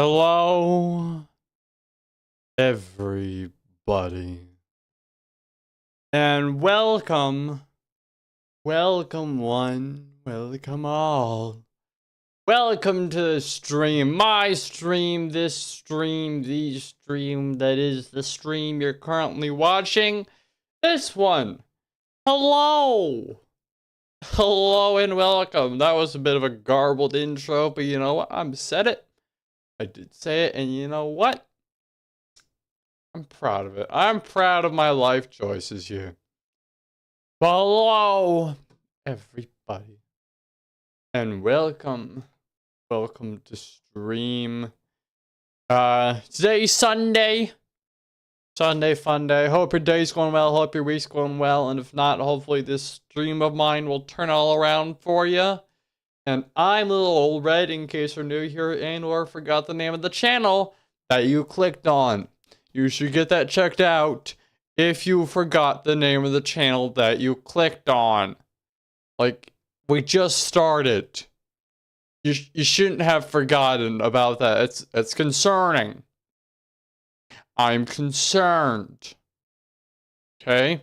Hello, everybody, and welcome, welcome one, welcome all. Welcome to the stream, my stream, this stream, the stream that is the stream you're currently watching. This one. Hello. Hello and welcome. That was a bit of a garbled intro, but you know what? I said it. I did say it, and you know what? I'm proud of it. I'm proud of my life choices here. Hello, everybody, and welcome to stream. Today's Sunday fun day. Hope your day's going well. Hope your week's going well, and if not, hopefully this stream of mine will turn all around for you. And I'm Little Old Red, in case you're new here and or forgot the name of the channel that you clicked on. You should get that checked out if you forgot the name of the channel that you clicked on. Like, we just started. You shouldn't have forgotten about that. It's concerning. I'm concerned. Okay?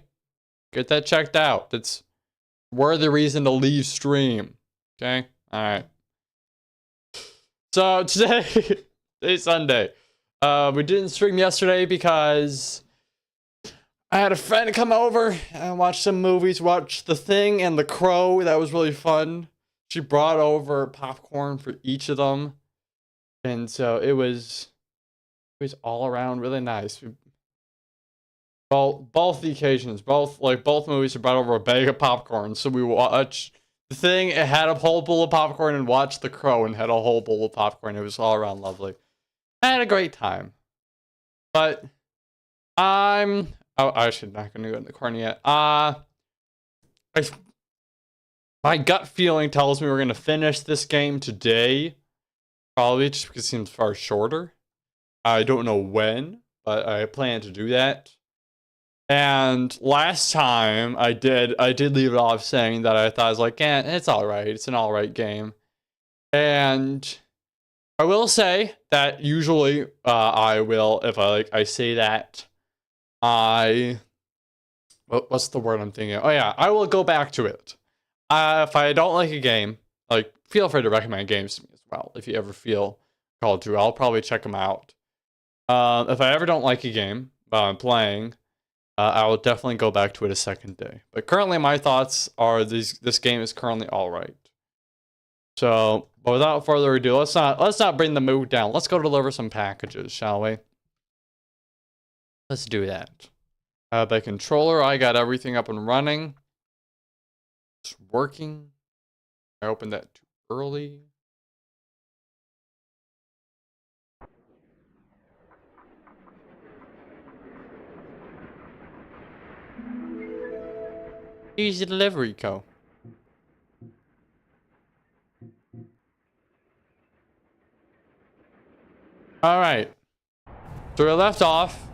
Get that checked out. That's worthy reason to leave stream. Okay? Alright. So today's Sunday. We didn't stream yesterday because I had a friend come over and watch some movies, watch The Thing and The Crow. That was really fun. She brought over popcorn for each of them. And so it was all around really nice. Both the occasions, both movies, she brought over a bag of popcorn. So we watched The Thing, it had a whole bowl of popcorn, and watched The Crow and had a whole bowl of popcorn. It was all around lovely. I had a great time. But I'm actually not gonna go in the corner yet. My gut feeling tells me we're gonna finish this game today. Probably just because it seems far shorter. I don't know when, but I plan to do that. And last time I did leave it off saying that I thought I was like, it's alright, it's an alright game. And I will say that usually I will, if I say that, what's the word I'm thinking? Oh yeah, I will go back to it. If I don't like a game, like, feel free to recommend games to me as well. If you ever feel called to, I'll probably check them out. If I ever don't like a game while I'm playing, I will definitely go back to it a second day. But currently my thoughts are this game is currently alright. So, but without further ado, let's not bring the mood down. Let's go deliver some packages, shall we? Let's do that. The controller, I got everything up and running. It's working. I opened that too early. Easy delivery, Co. Alright. So we left off.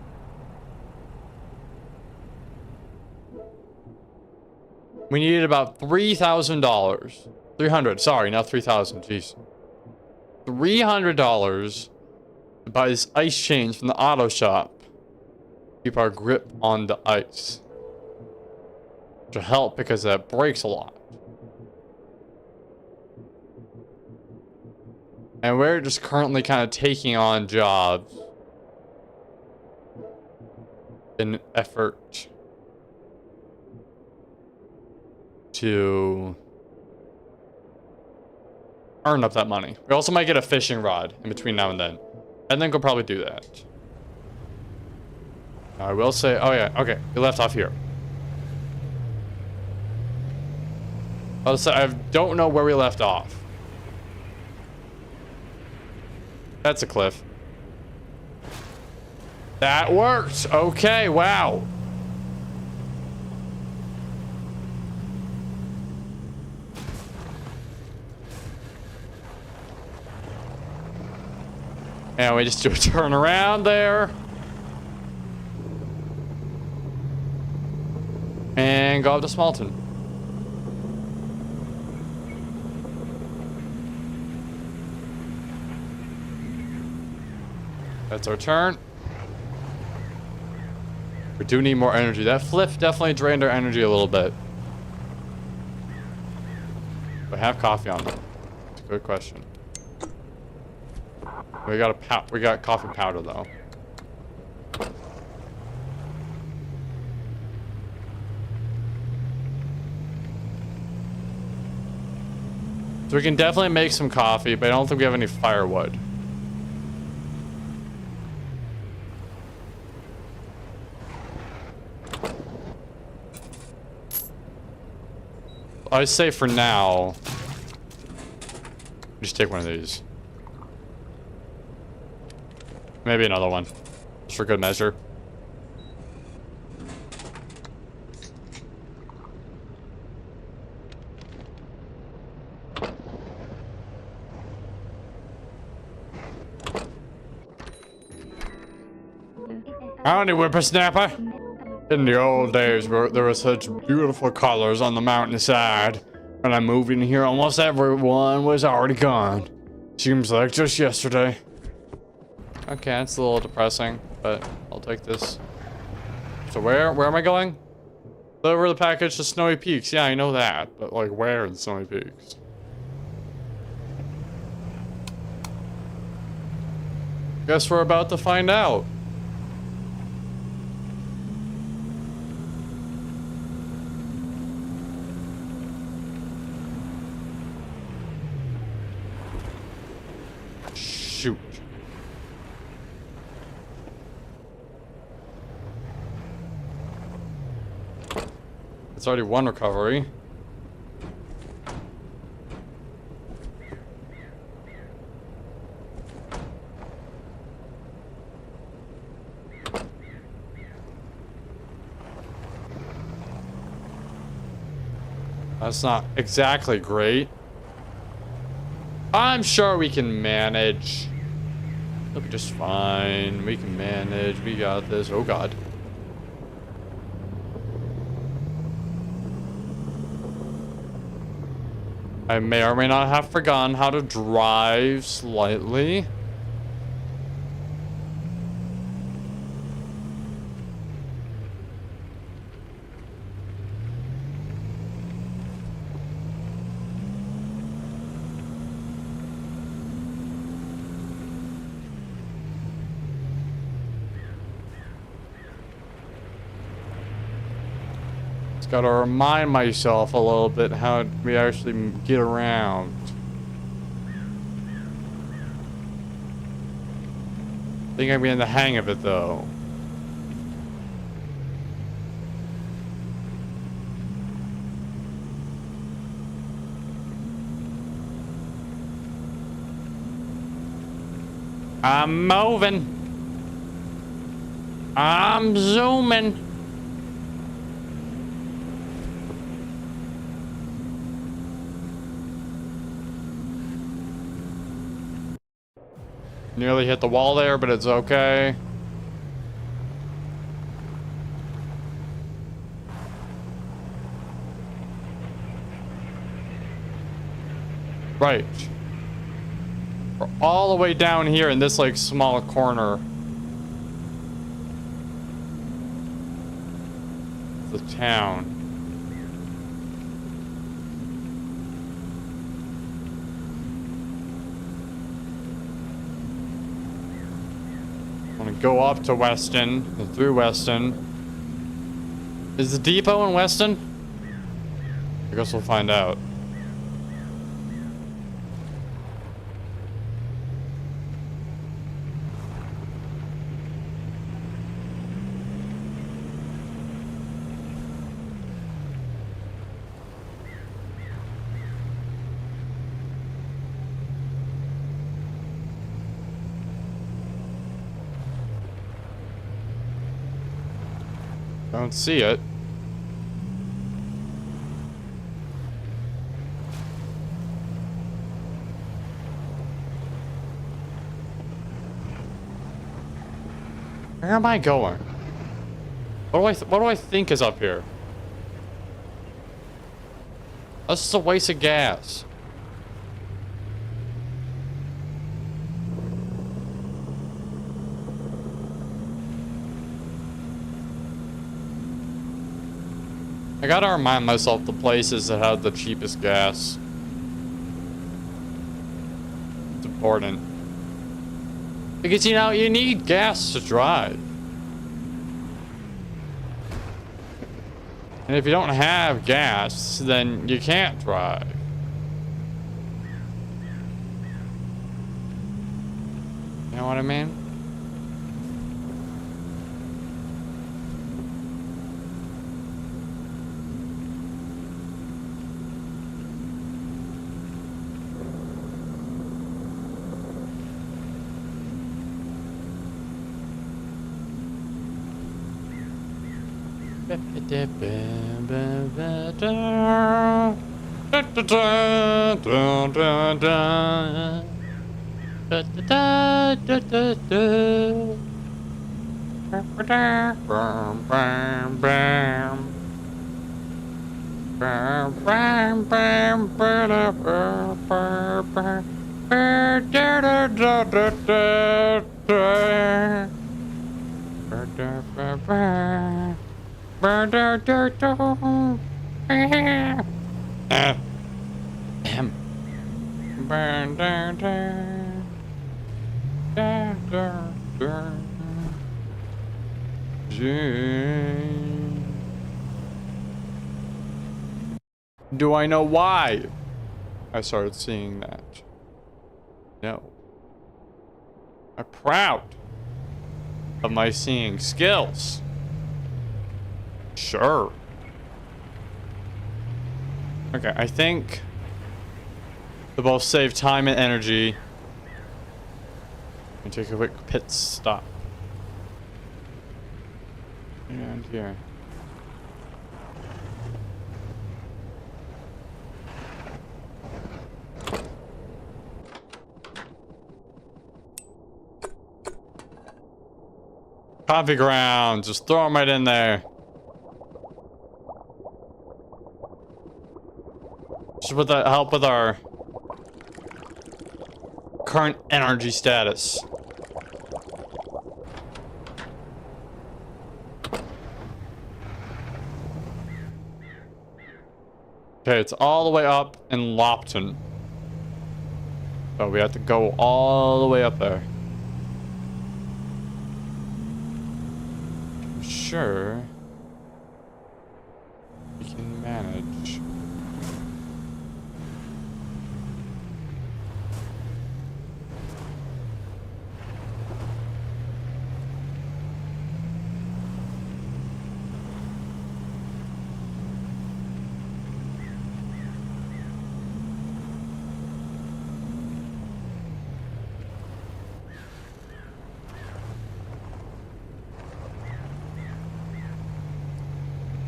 We needed about $3,000. 300, sorry, not 3,000, jeez. $300 to buy this ice change from the auto shop. Keep our grip on the ice. Which will help because that breaks a lot. And we're just currently kind of taking on jobs in an effort to earn up that money. We also might get a fishing rod in between now and then. I think we'll probably do that. I will say, oh yeah, okay, we left off here. Also, I don't know where we left off. That's a cliff. That worked! Okay, wow. And we just do a turn around there. And go up to Smalton. That's our turn. We do need more energy. That flip definitely drained our energy a little bit. We have coffee on them. It's a good question. We got coffee powder though. So we can definitely make some coffee, but I don't think we have any firewood. I say for now, just take one of these. Maybe another one, just for good measure. Howdy, whippersnapper. In the old days, where there were such beautiful colors on the mountainside. When I moved in here, almost everyone was already gone. Seems like just yesterday. Okay, it's a little depressing, but I'll take this. So where am I going? Deliver the package to Snowy Peaks. Yeah, I know that, but like where in Snowy Peaks? Guess we're about to find out. Shoot. It's already one recovery. That's not exactly great. I'm sure we can manage. It'll be just fine. We can manage. We got this. Oh god. I may or may not have forgotten how to drive slightly. Gotta remind myself a little bit how we actually get around. I think I'm getting the hang of it though. I'm moving. I'm zooming. Nearly hit the wall there, but it's okay. Right. We're all the way down here in this like small corner. The town. Go up to Weston and through Weston. Is the depot in Weston? I guess we'll find out. Don't see it. Where am I going? What do I think is up here? That's just a waste of gas. I gotta remind myself the places that have the cheapest gas. It's important. Because, you know, you need gas to drive. And if you don't have gas, then you can't drive. You know what I mean? Do I know why I started seeing that? No. I'm proud of my seeing skills. Sure. Okay, I think to both save time and energy and take a quick pit stop. And here. Coffee grounds, just throw them right in there. Just with the help with our current energy status. Okay, it's all the way up in Lopton. So we have to go all the way up there. Sure. We can manage.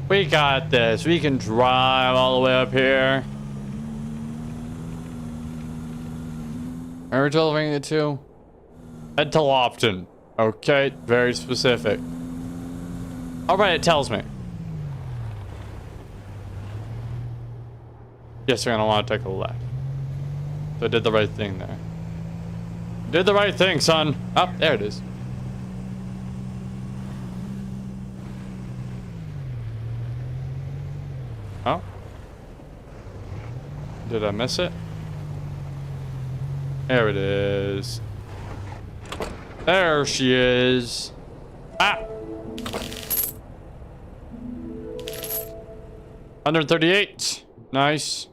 We got this. We can drive all the way up here. Are we delivering it to? Head to Lopton. Okay, very specific. Alright, it tells me. Yes, you're gonna want to take a left. So I did the right thing there. Did the right thing, son. Oh, there it is. Oh? Did I miss it? There it is. There she is. Ah! 138. Nice.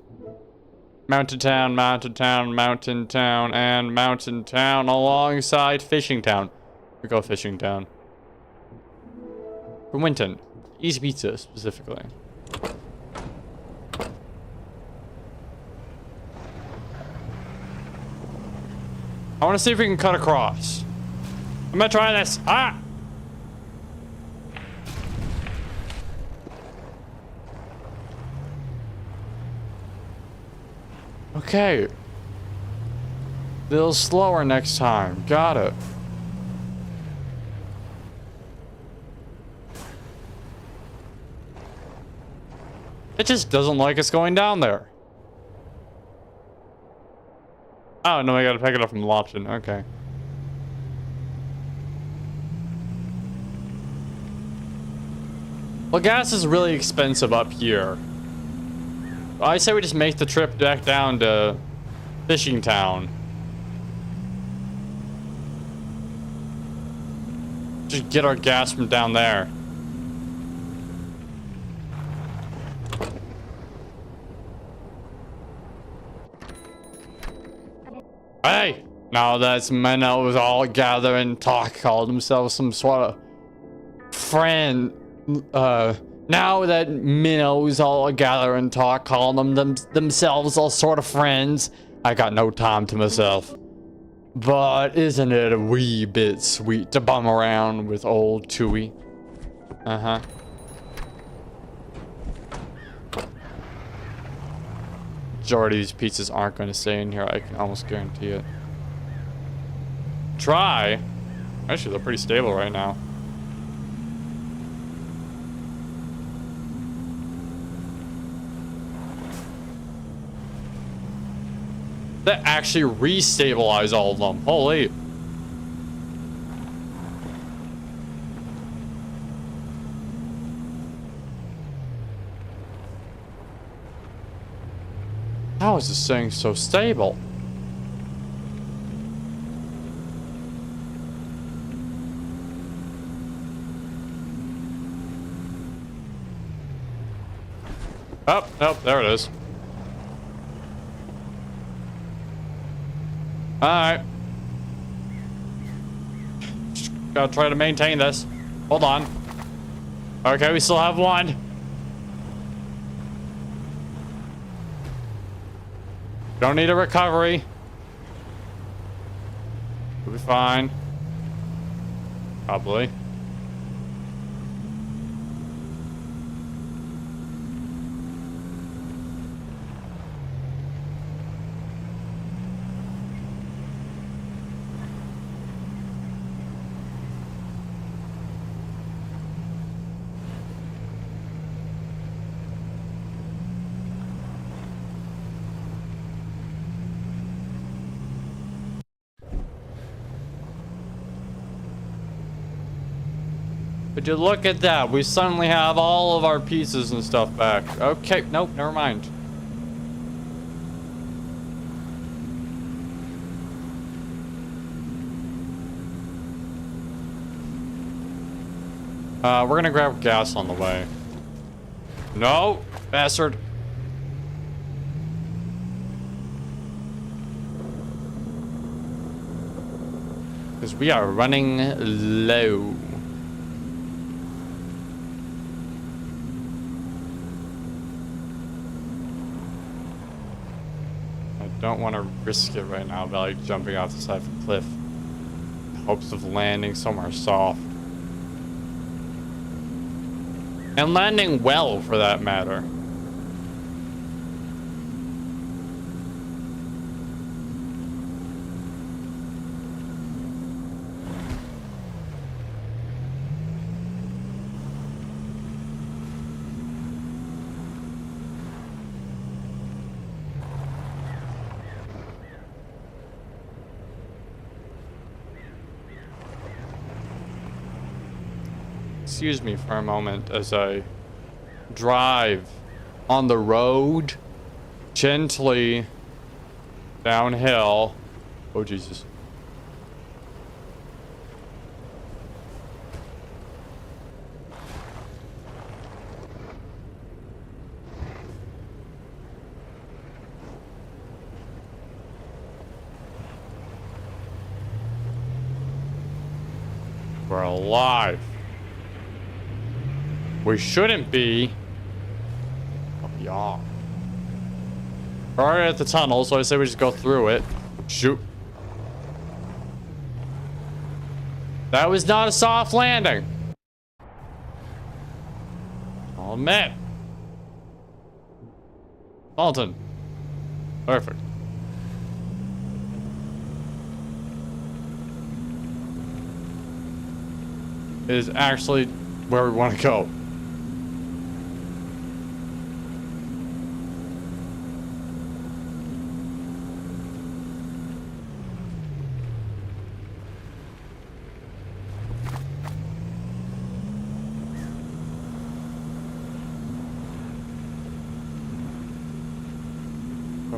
Mountain Town, Mountain Town, Mountain Town, and Mountain Town alongside Fishing Town. We go Fishing Town. From Winton. Easy Pizza, specifically. I want to see if we can cut across. I'm gonna try this. Ah! Okay. A little slower next time. Got it. It just doesn't like us going down there. Oh, no, I gotta pick it up from Lopton. Okay. Well, gas is really expensive up here. I say we just make the trip back down to Fishing Town. Just get our gas from down there. Hey! Now that's minnows all gather and talk, call themselves some sort of friend. Now that minnows all gather and talk, call themselves all sort of friends, I got no time to myself. But isn't it a wee bit sweet to bum around with old Tui? Uh-huh. Majority of these pizzas aren't going to stay in here, I can almost guarantee it. Try. Actually, they're pretty stable right now. That actually re-stabilize all of them. Holy. How is this thing so stable? Oh, there it is. Alright. Just gotta try to maintain this. Hold on. Okay, we still have one. Don't need a recovery. We'll be fine. Probably. Would you look at that? We suddenly have all of our pieces and stuff back. Okay, nope, never mind. We're gonna grab gas on the way. No, bastard. Because we are running low. Don't want to risk it right now by like jumping off the side of a cliff in hopes of landing somewhere soft. And landing well, for that matter. Excuse me for a moment as I drive on the road gently downhill. Oh, Jesus. We're alive. We shouldn't be. Oh, we are. We're already at the tunnel, so I say we just go through it. Shoot. That was not a soft landing. I'll admit. Alton. Perfect. It is actually where we want to go.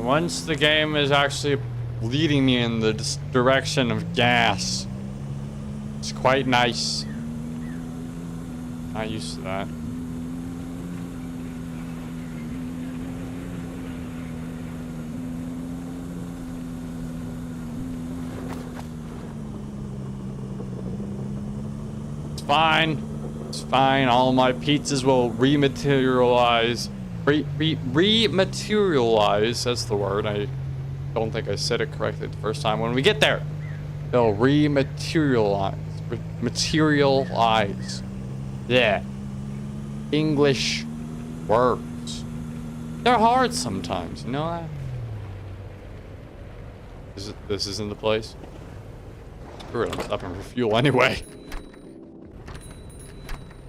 once the game is actually leading me in the direction of gas, it's quite nice. Not used to that. It's fine. It's fine. All my pizzas will rematerialize. Rematerialize. That's the word. I don't think I said it correctly the first time. When we get there, they'll rematerialize. Materialize. Yeah. English words. They're hard sometimes, you know that? This isn't the place? Screw it, I'm stopping for fuel anyway.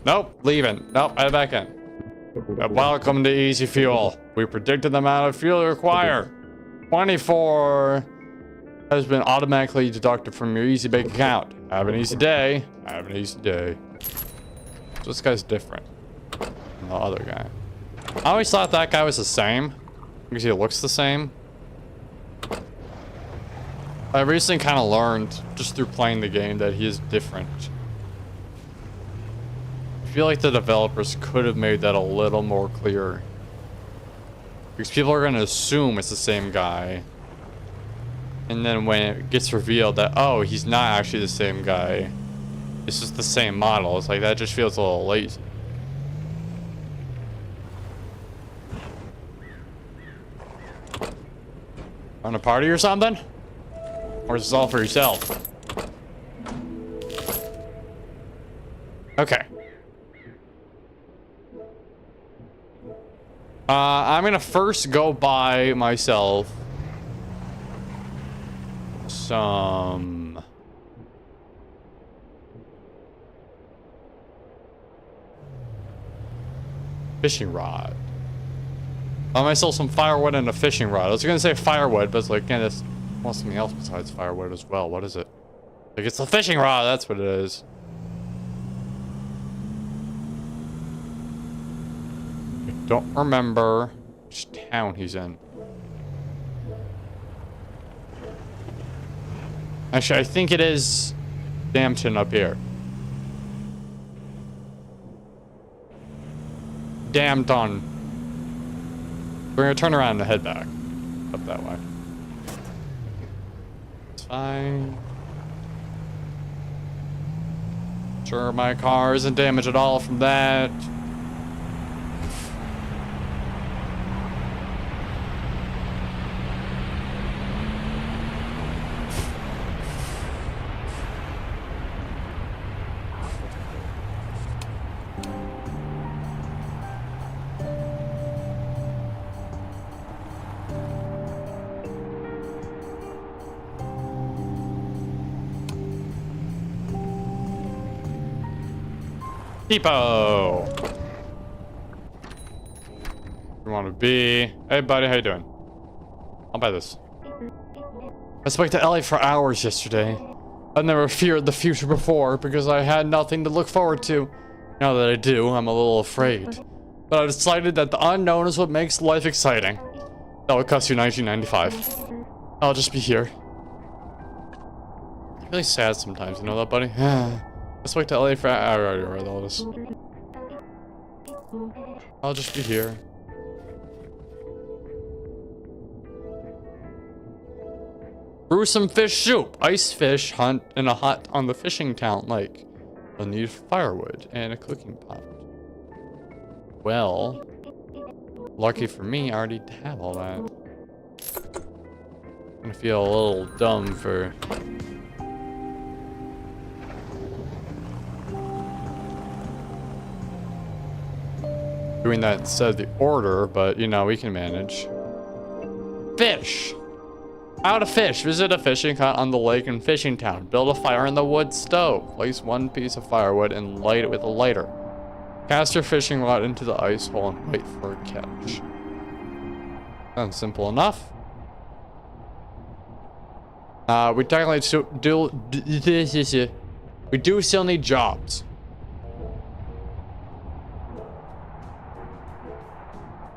Nope, leaving. Nope, head back in. Welcome to Easy Fuel. We predicted the amount of fuel you require. 24 has been automatically deducted from your Easy Bake account. Have an easy day. Have an easy day. So this guy's different than the other guy. I always thought that guy was the same because he looks the same. I recently kind of learned just through playing the game that he is different. I feel like the developers could have made that a little more clear. Because people are going to assume it's the same guy. And then when it gets revealed that, oh, he's not actually the same guy. It's just the same model. It's like, that just feels a little lazy. On a party or something? Or is this all for yourself? Okay. I'm gonna first go buy myself some fishing rod. Buy myself some firewood and a fishing rod. I was gonna say firewood, but it's like, yeah, that's well, something else besides firewood as well. What is it? Like, it's a fishing rod, that's what it is. I don't remember which town he's in. Actually, I think it is Dampton up here. Dampton. We're gonna turn around and head back up that way. It's fine. Sure, my car isn't damaged at all from that. Depot. You want to be? Hey, buddy, how you doing? I'll buy this. I spoke to Ellie for hours yesterday. I've never feared the future before because I had nothing to look forward to. Now that I do, I'm a little afraid. But I decided that the unknown is what makes life exciting. That would cost you $19.95. I'll just be here. It's really sad sometimes, you know that, buddy? I spoke to LA for I already read all this. I'll just be here. Brew some fish soup. Ice fish hunt in a hut on the fishing town lake. I'll need firewood and a cooking pot. Well, lucky for me, I already have all that. I'm gonna feel a little dumb for doing that instead of the order, but you know, we can manage. Fish! How to fish. Visit a fishing hut on the lake in Fishing Town. Build a fire in the wood stove. Place one piece of firewood and light it with a lighter. Cast your fishing rod into the ice hole and wait for a catch. Sounds simple enough. We technically we do still need jobs.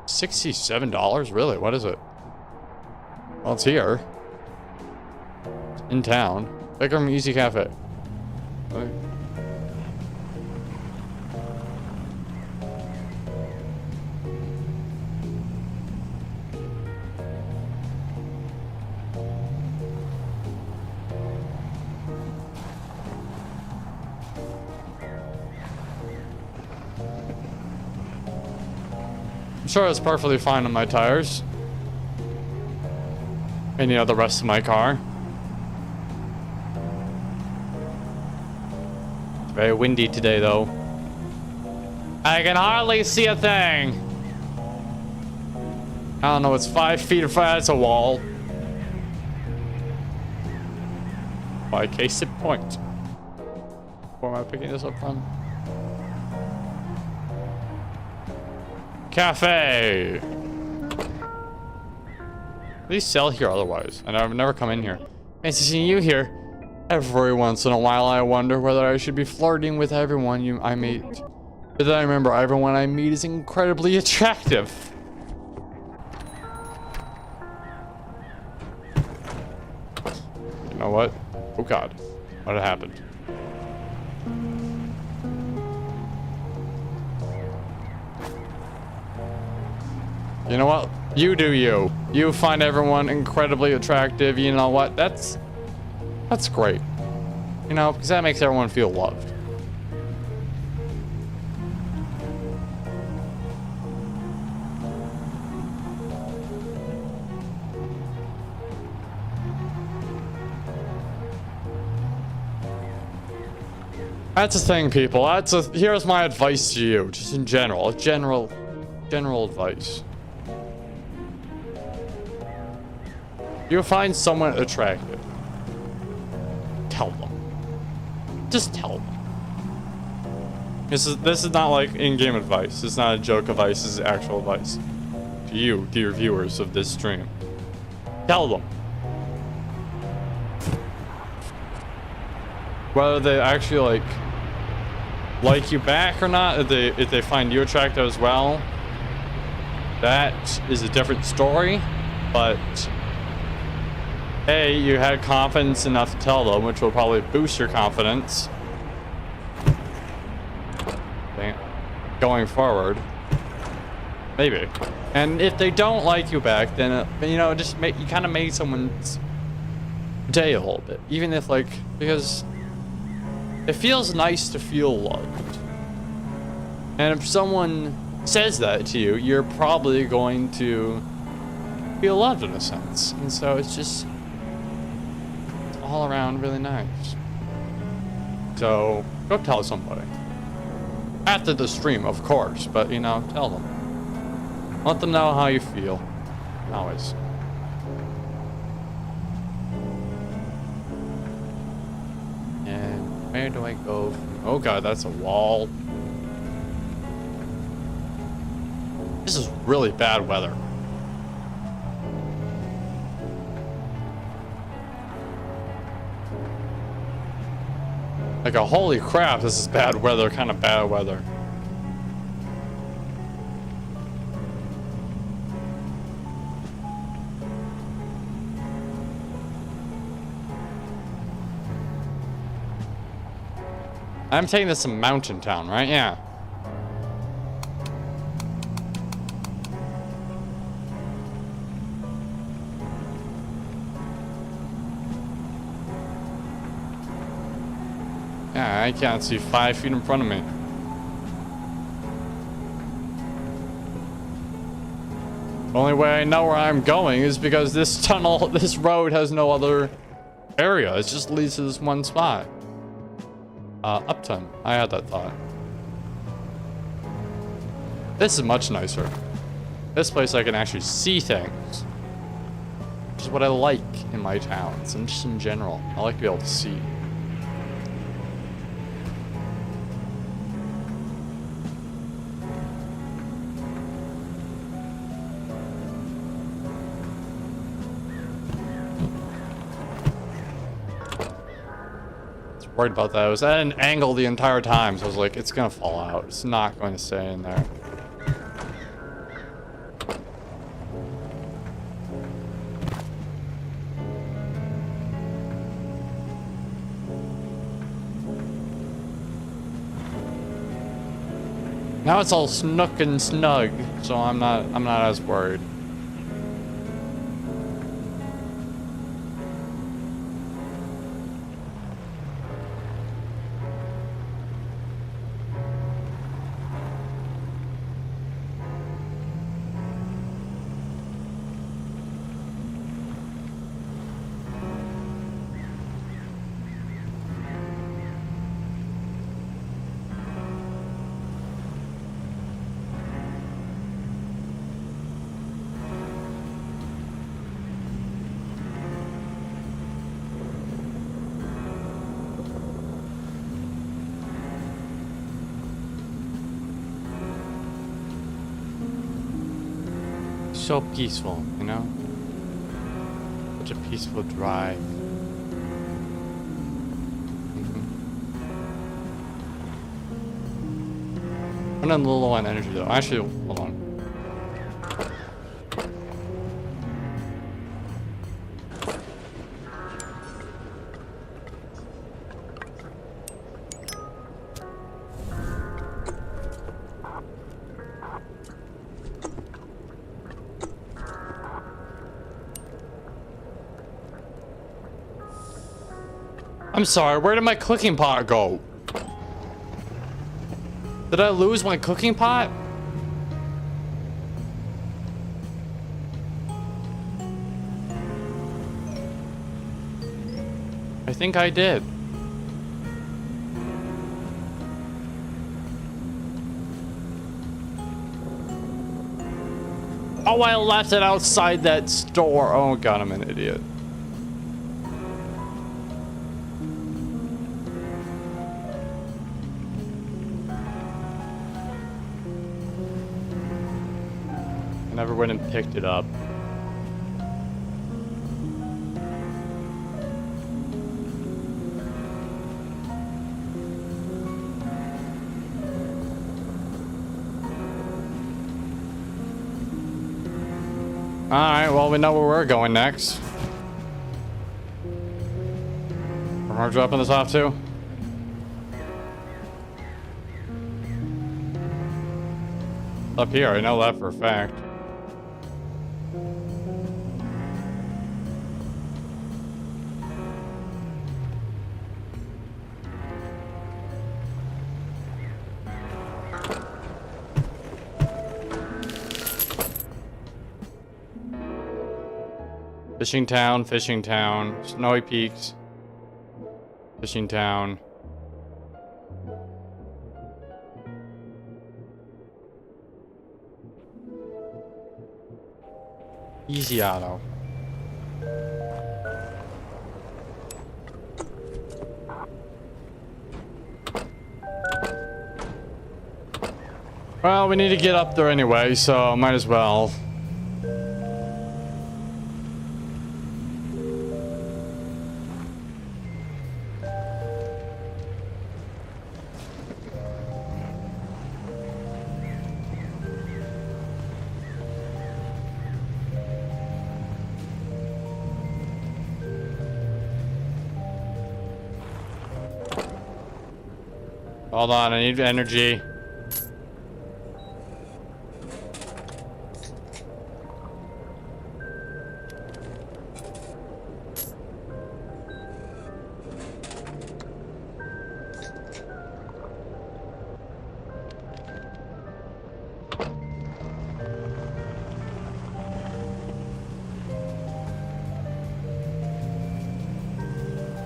$67? Really? What is it? Well, it's here. In town. Bikram Easy Cafe. Okay. I'm sure it's perfectly fine on my tires. And you know, the rest of my car. It's very windy today, though. I can hardly see a thing. I don't know, it's 5 feet in front. That's a wall. By case in point. Where am I picking this up from? Cafe. They sell here otherwise, and I've never come in here. Fancy seeing you here. Every once in a while, I wonder whether I should be flirting with everyone I meet. But then I remember everyone I meet is incredibly attractive. You know what? Oh God, what had happened? You know what? You do you. You find everyone incredibly attractive. You know what? That's great. You know, because that makes everyone feel loved. That's the thing, people. Here's my advice to you, just in general. General advice. You find someone attractive. Tell them. Just tell them. This is not like in-game advice. It's not a joke advice. This is actual advice to you, dear viewers of this stream. Tell them. Whether they actually like you back or not, if they find you attractive as well, that is a different story. But hey, you had confidence enough to tell them, which will probably boost your confidence going forward. Maybe. And if they don't like you back, then you know, you kind of made someone's day a little bit, even if because it feels nice to feel loved. And if someone says that to you, you're probably going to feel loved in a sense. And so it's all around really nice. So go tell somebody. After the stream, of course, but you know, tell them. Let them know how you feel. Always. And where do I go from? Oh God, that's a wall. This is really bad weather. Like a holy crap, this is bad weather, kind of bad weather. I'm taking this to Mountain Town, right? Yeah. Yeah, I can't see 5 feet in front of me. The only way I know where I'm going is because this road has no other area. It just leads to this one spot. Upton. I had that thought. This is much nicer. This place I can actually see things. Which is what I like in my towns and just in general. I like to be able to see. Worried about that. I was at an angle the entire time, so I was like, it's gonna fall out. It's not going to stay in there. Now it's all snook and snug, so I'm not as worried. So peaceful, you know? Such a peaceful drive. I'm running a little low on energy though. Actually, hold on. I'm sorry, where did my cooking pot go? Did I lose my cooking pot? I think I did. Oh, I left it outside that store. Oh god, I'm an idiot. Never went and picked it up. Alright, well, we know where we're going next. Are we dropping this off too? Up here, I know that for a fact. Fishing town, Snowy Peaks, fishing town. Easy auto. Well, we need to get up there anyway, so might as well. Hold on, I need energy.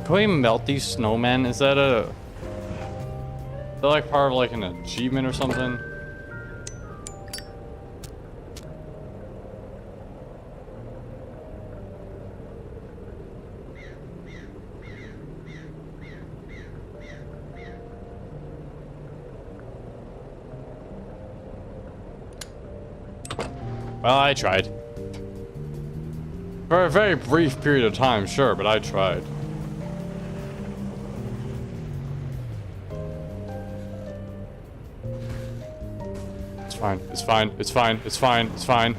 Can we melt these snowmen? Is that they're like part of like an achievement or something? Well, I tried. For a very brief period of time, sure, but I tried. Fine, it's fine, it's fine, it's fine, it's fine.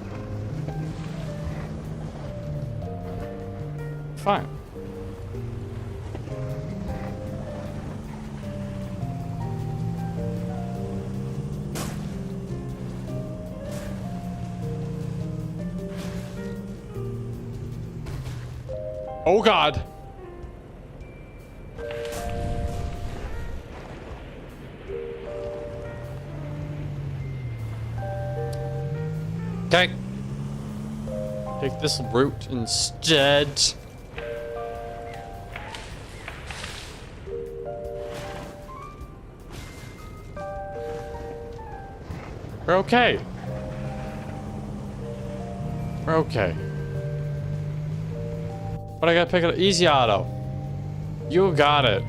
Fine. Oh God. Okay. Take this route instead. We're okay. We're okay. But I gotta pick it easy auto. You got it.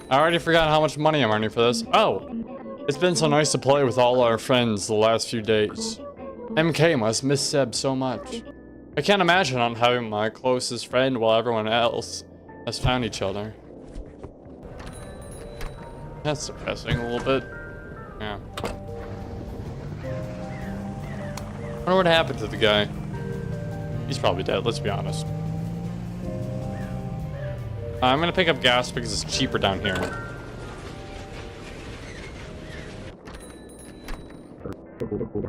I already forgot how much money I'm earning for this. Oh, it's been so nice to play with all our friends the last few days. MK must miss Seb so much. I can't imagine not having my closest friend while everyone else has found each other. That's depressing a little bit. Yeah. I wonder what happened to the guy. He's probably dead, let's be honest. I'm gonna pick up gas because it's cheaper down here.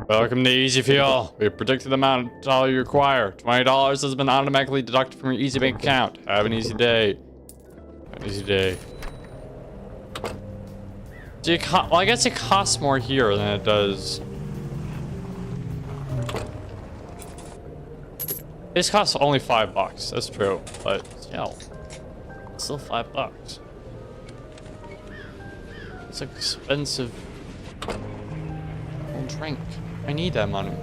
Welcome to Easy Fuel. We predicted the amount of dollar you require. $20 has been automatically deducted from your Easy Bank account. Have an easy day. Have an easy day. So well, I guess it costs more here than it does. This costs only $5. That's true, but still. Still $5. It's expensive. Drink. I need that money.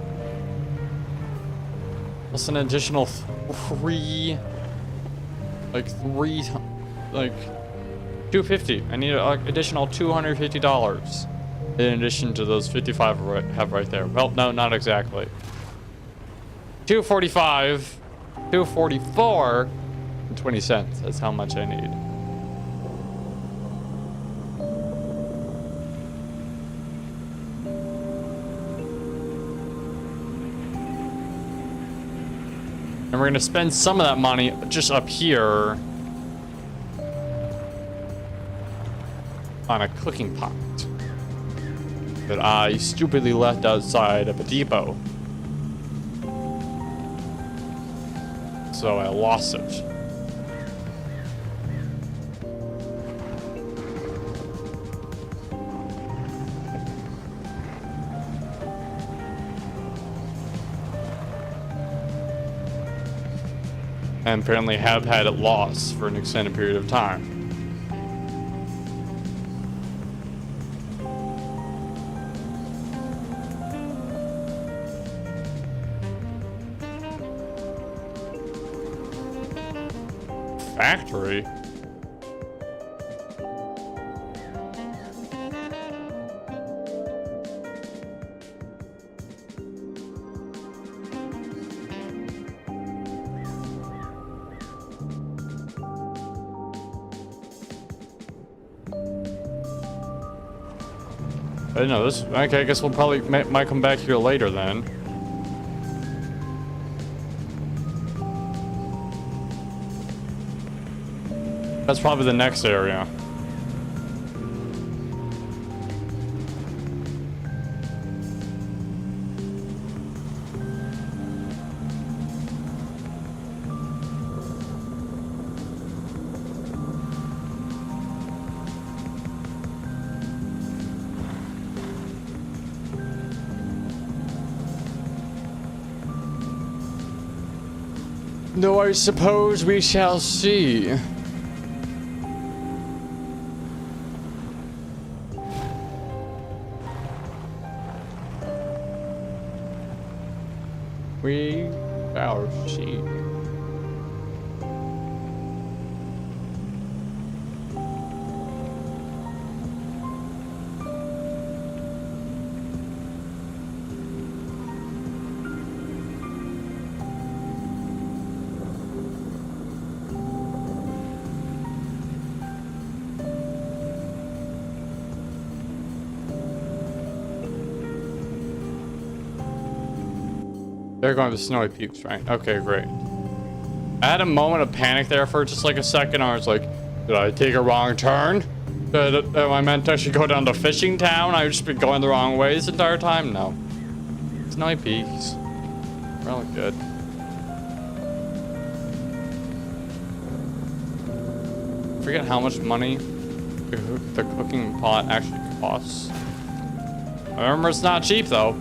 Plus an additional like 250. I need an additional $250 in addition to those 55 I have right there. Well, no, not exactly. 245, 244, and 20 cents. That's how much I need. And we're gonna spend some of that money just up here on a cooking pot that I stupidly left outside of a depot. So I lost it. And apparently have had it lost for an extended period of time. Factory? I didn't know this. Okay, I guess we'll probably might come back here later then. That's probably the next area. No, I suppose we shall see. We shall see. They're going to Snowy Peaks, right? Okay, great. I had a moment of panic there for just like a second. I was like, did I take a wrong turn? Am I meant to actually go down to Fishing Town? I've just been going the wrong way this entire time? No. Snowy Peaks. We're all good. I forget how much money the cooking pot actually costs. I remember it's not cheap though.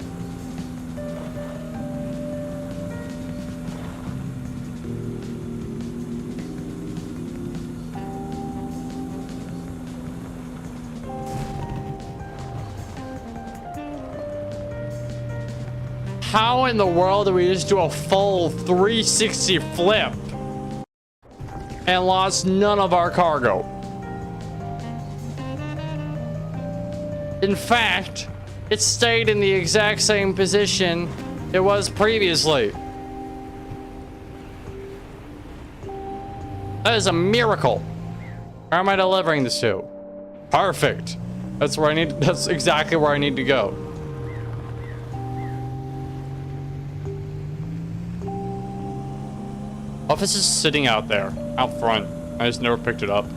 How in the world do we just do a full 360 flip and lost none of our cargo? In fact, it stayed in the exact same position it was previously. That is a miracle. Where am I delivering this to? Perfect. That's where I need. That's exactly where I need to go. Office is sitting out there, out front. I just never picked it up.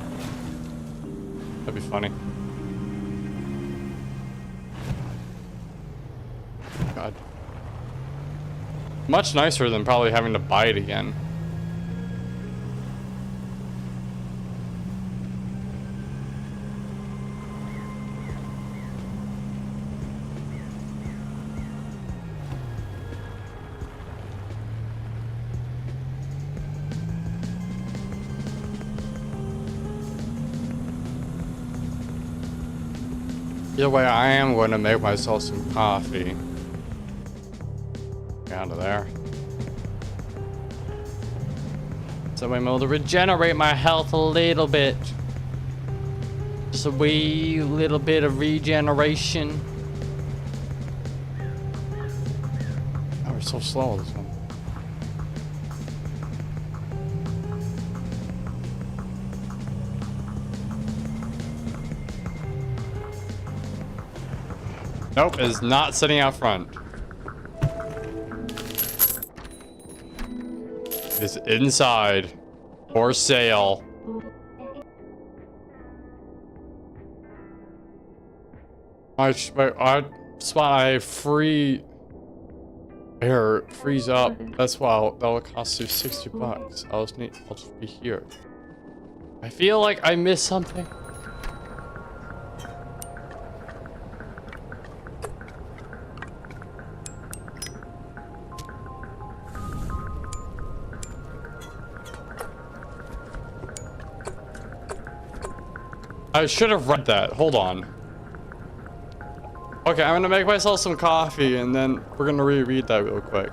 That'd be funny. God. Much nicer than probably having to buy it again. Either way, I am going to make myself some coffee. Get out of there. So I'm able to regenerate my health a little bit. Just a wee little bit of regeneration. Oh, we're so slow this one. Nope, it's not sitting out front. It's inside. For sale. I spot I free air freeze up. That's why that'll cost you $60. I'll just be here. I feel like I missed something. I should have read that. Hold on. Okay, I'm gonna make myself some coffee and then we're gonna reread that real quick.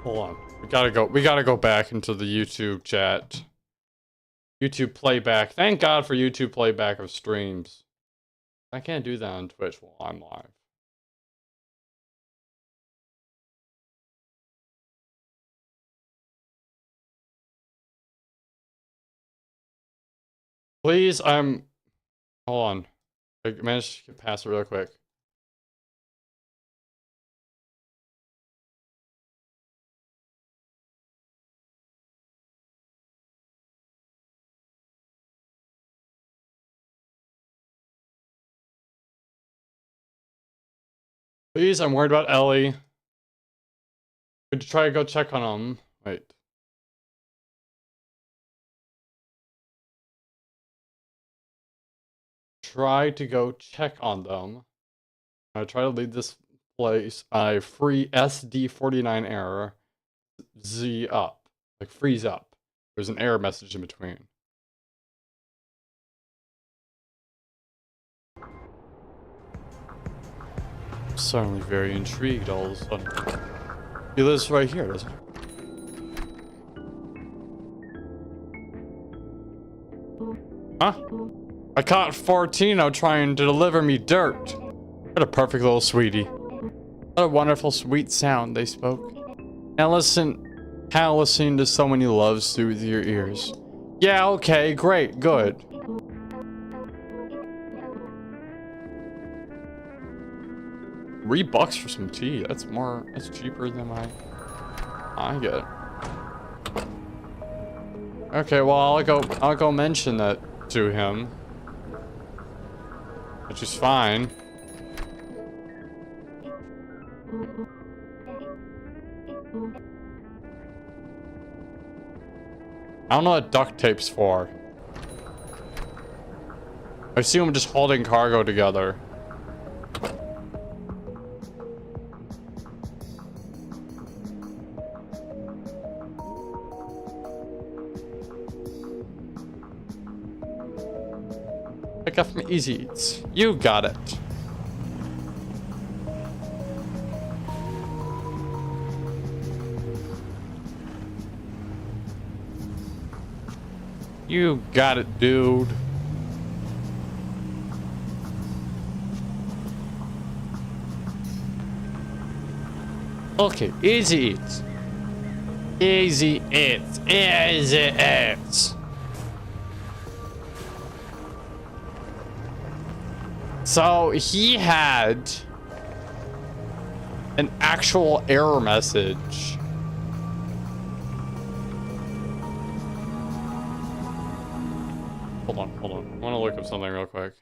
Hold on. We gotta go back into the YouTube chat. YouTube playback. Thank God for YouTube playback of streams. I can't do that on Twitch while I'm live. Please, hold on. I managed to get past it real quick. Please, I'm worried about Ellie. Could you try to go check on him? Wait. Try to go check on them. I try to leave this place. I free SD49 error. Z up. Like freeze up. There's an error message in between. I'm suddenly very intrigued all of a sudden. He lives right here, doesn't he? Huh? I caught Fortino trying to deliver me dirt. What a perfect little sweetie. What a wonderful, sweet sound they spoke. Now listen, how listening to someone you love soothe your ears. Yeah, okay, great, good. $3 for some tea. That's cheaper than I get. Okay, well I'll go mention that to him. Which is fine. I don't know what duct tape's for. I assume just holding cargo together. Pick up from Easy Eats. You got it. You got it, dude. Okay, Easy Eats. Easy Eats. Easy Eats. So he had an actual error message. Hold on. I want to look up something real quick.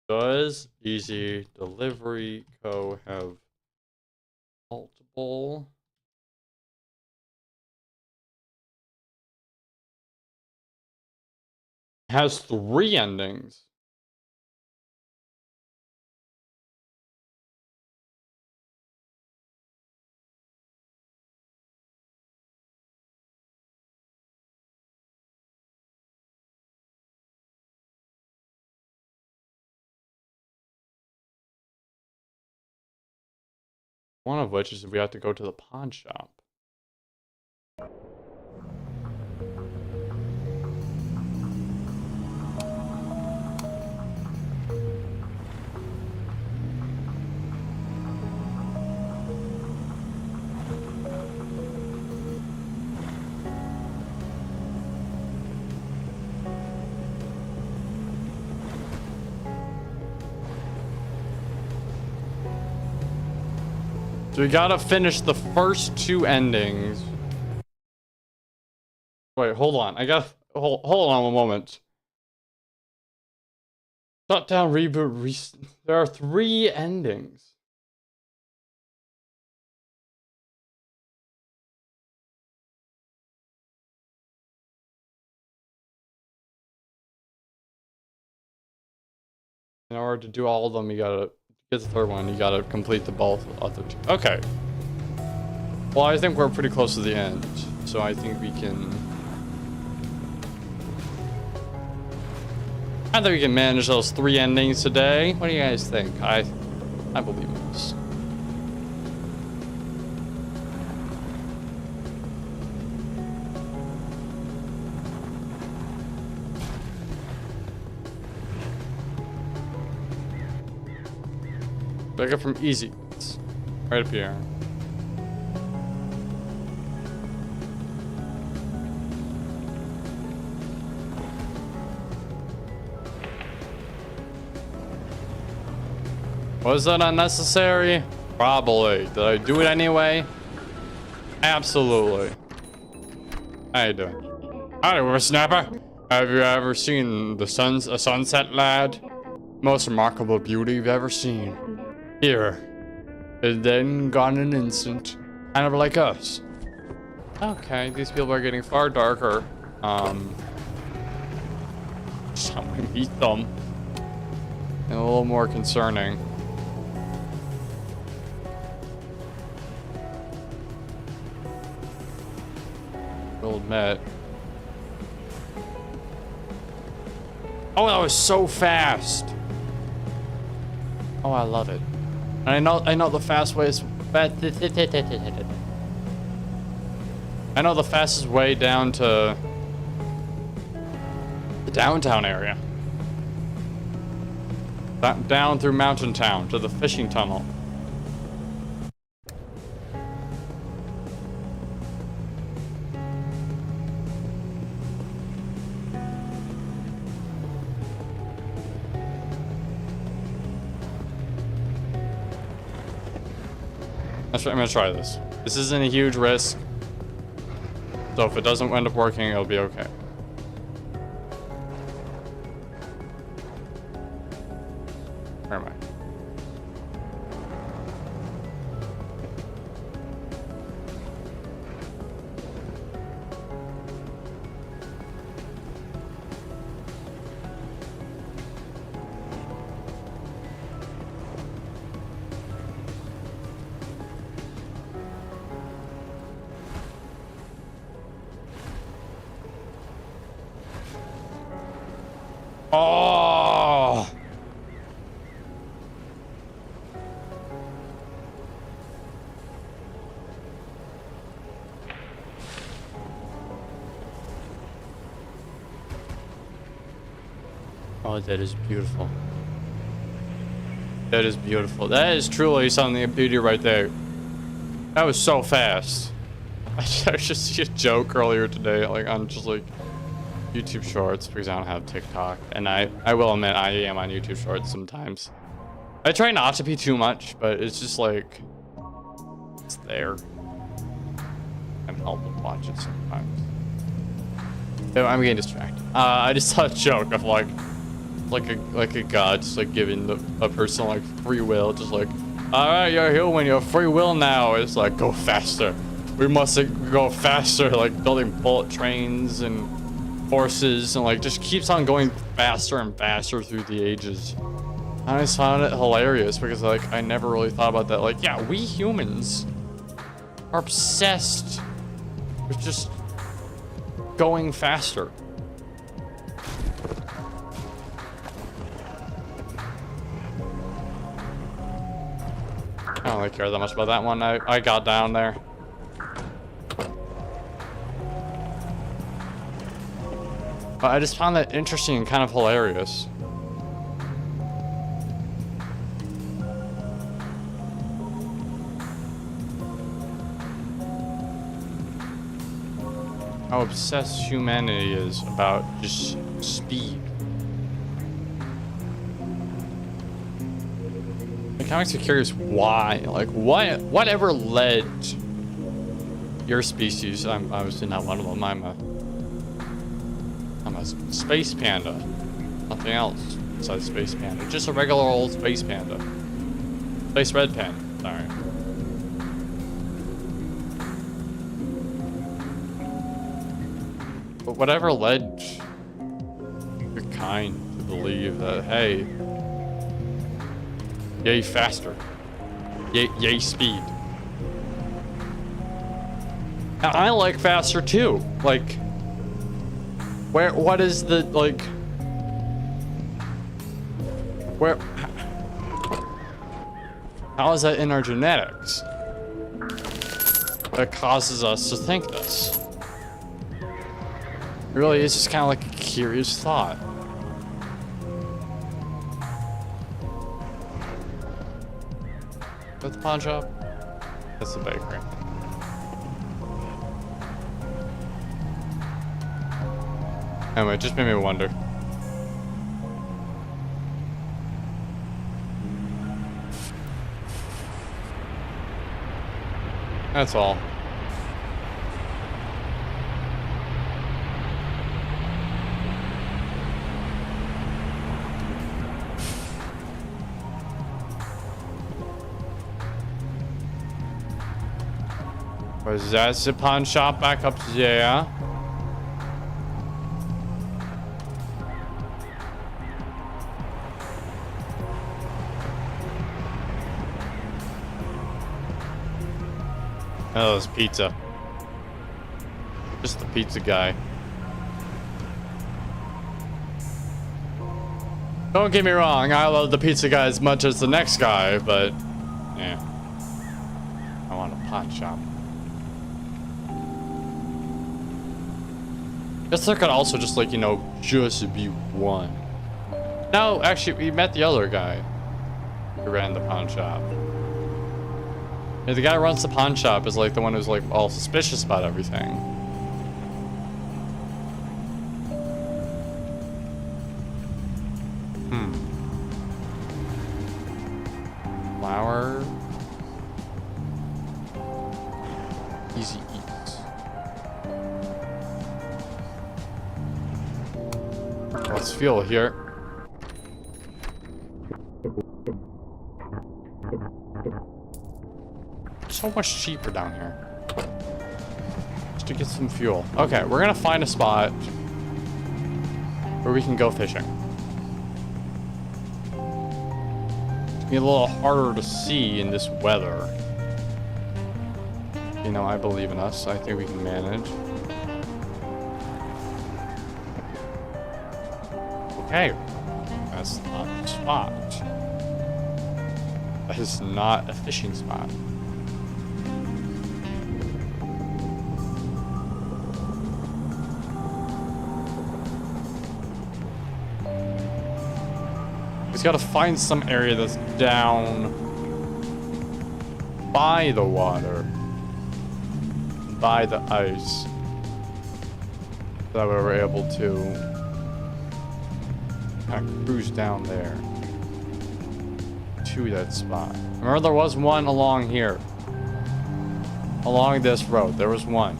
Does Easy Delivery Co. have multiple? Has 3 endings. One of which is we have to go to the pawn shop. So we gotta finish the first 2 endings. Wait, hold on. I gotta hold on a moment. Shut down, reboot, there are 3 endings. In order to do all of them, you gotta get the 3rd one. You gotta complete the both other 2. Okay. Well, I think we're pretty close to the end, so I think we can. I think we can manage those 3 endings today. What do you guys think? I believe in this. Pick up from Easy. It's right up here. Was that unnecessary? Probably. Did I do it anyway? Absolutely. How you doing? Howdy, whippersnapper. Have you ever seen a sunset, lad? Most remarkable beauty you've ever seen. Here. And then gone in an instant. Kind of like us. Okay, these people are getting far darker. Shall we meet them? And a little more concerning. We'll admit. Oh, that was so fast. Oh, I love it. And I know the fast way is. I know the fastest way down to the downtown area. Down through Mountain Town to the fishing tunnel. I'm gonna try this. This isn't a huge risk. So if it doesn't end up working, it'll be okay. Where am I? Oh! Oh, that is beautiful. That is beautiful. That is truly something of beauty right there. That was so fast. I just see a joke earlier today, like on just like YouTube Shorts, because I don't have TikTok, and I will admit I am on YouTube Shorts sometimes. I try not to be too much, but it's just like it's there. I can't help but watch it sometimes. So I'm getting distracted. I just saw a joke of like a god just like giving a person like free will, just like, all right, you're human, you have free will now. It's like, go faster. We must go faster, like building bullet trains and horses, and like just keeps on going faster and faster through the ages. And I found it hilarious because like I never really thought about that. Like, yeah, we humans are obsessed with just going faster. I don't really care that much about that one. I got down there. But I just found that interesting and kind of hilarious. How obsessed humanity is about just speed. The comics are curious why. Like, whatever led your species, I'm obviously not one of them, I'm a space panda. Nothing else besides space panda. Just a regular old space panda. Space red panda, sorry. But whatever led your kind to believe that, hey, yay faster. Yay speed. Now, I like faster too. Like, what is the, like, how is that in our genetics that causes us to think this? It really is just kind of like a curious thought. Is that the pawn shop? That's the bakery. Anyway, it just made me wonder. That's all. Was that the pawn shop back up there? Oh, it's pizza. Just the pizza guy. Don't get me wrong, I love the pizza guy as much as the next guy, but yeah. I want a pawn shop. Guess there could also just, like, you know, just be one. No, actually, we met the other guy who ran the pawn shop. Yeah, the guy who runs the pawn shop is like the one who's like all suspicious about everything. Flour. Easy eats. Let's fuel here. So much cheaper down here. Just to get some fuel. Okay, we're gonna find a spot where we can go fishing. It's gonna be a little harder to see in this weather. You know, I believe in us. I think we can manage. Okay. That's not a spot. That is not a fishing spot. He's got to find some area that's down by the water, by the ice, that we were able to kind of cruise down there to that spot. Remember, there was one along here, along this road. There was one.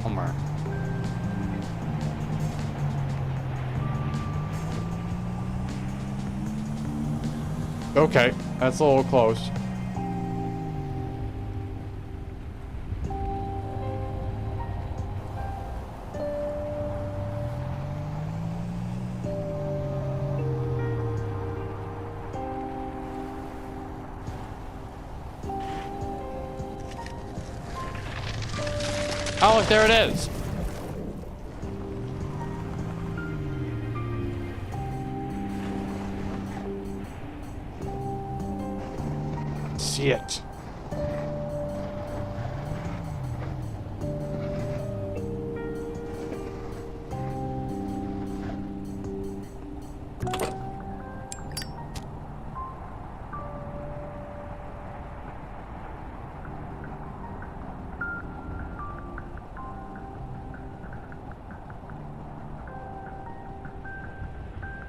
Somewhere. Okay, that's a little close. Oh, look, there it is. See it.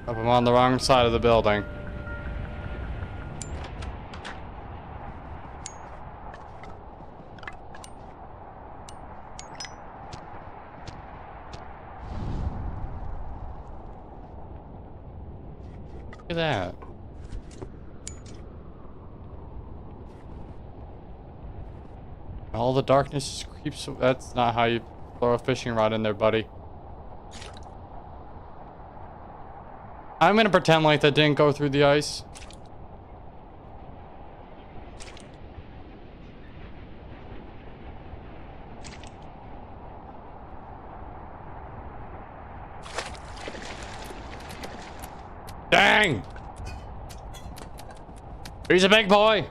I'm on the wrong side of the building. Look at that. All the darkness creeps. That's not how you throw a fishing rod in there, buddy. I'm gonna pretend like that didn't go through the ice. Dang! He's a big boy!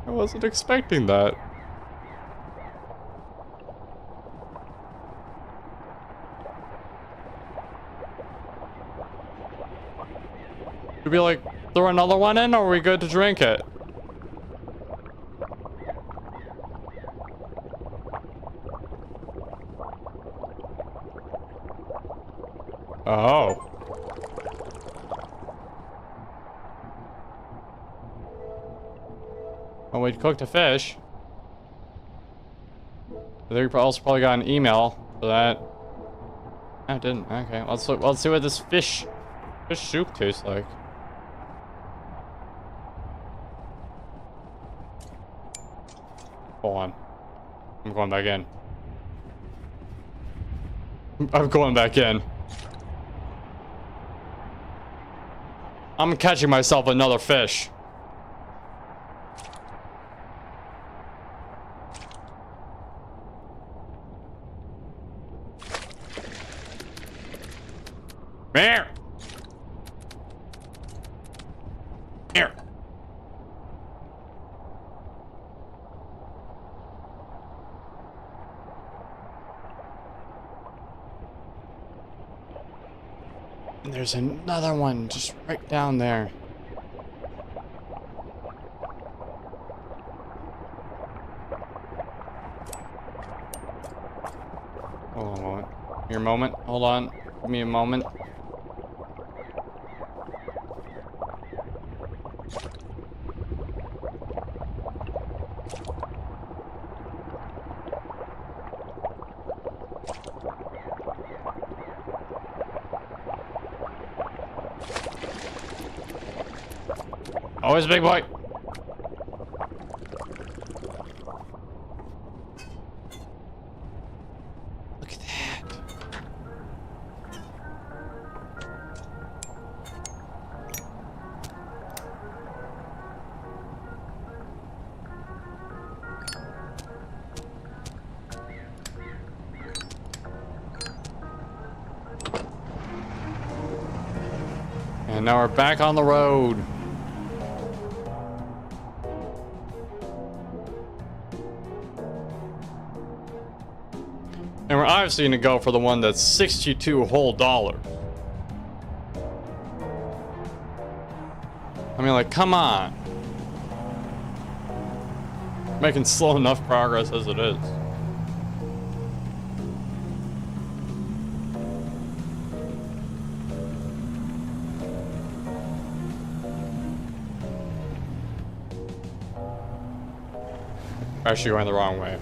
I wasn't expecting that. Should we like throw another one in, or are we good to drink it? Oh. Oh, we cooked a fish. I think we also probably got an email for that. No, it didn't. Okay, let's look. Let's see what this fish soup tastes like. Hold on. I'm going back in. I'm going back in. I'm catching myself another fish. There. Here. And there's another one just right down there. Hold on a moment. Your moment. Hold on. Give me a moment. Always big boy. Look at that. And now we're back on the road. And we're obviously gonna go for the one that's 62 whole dollars. I mean, like, come on. Making slow enough progress as it is. Actually going the wrong way.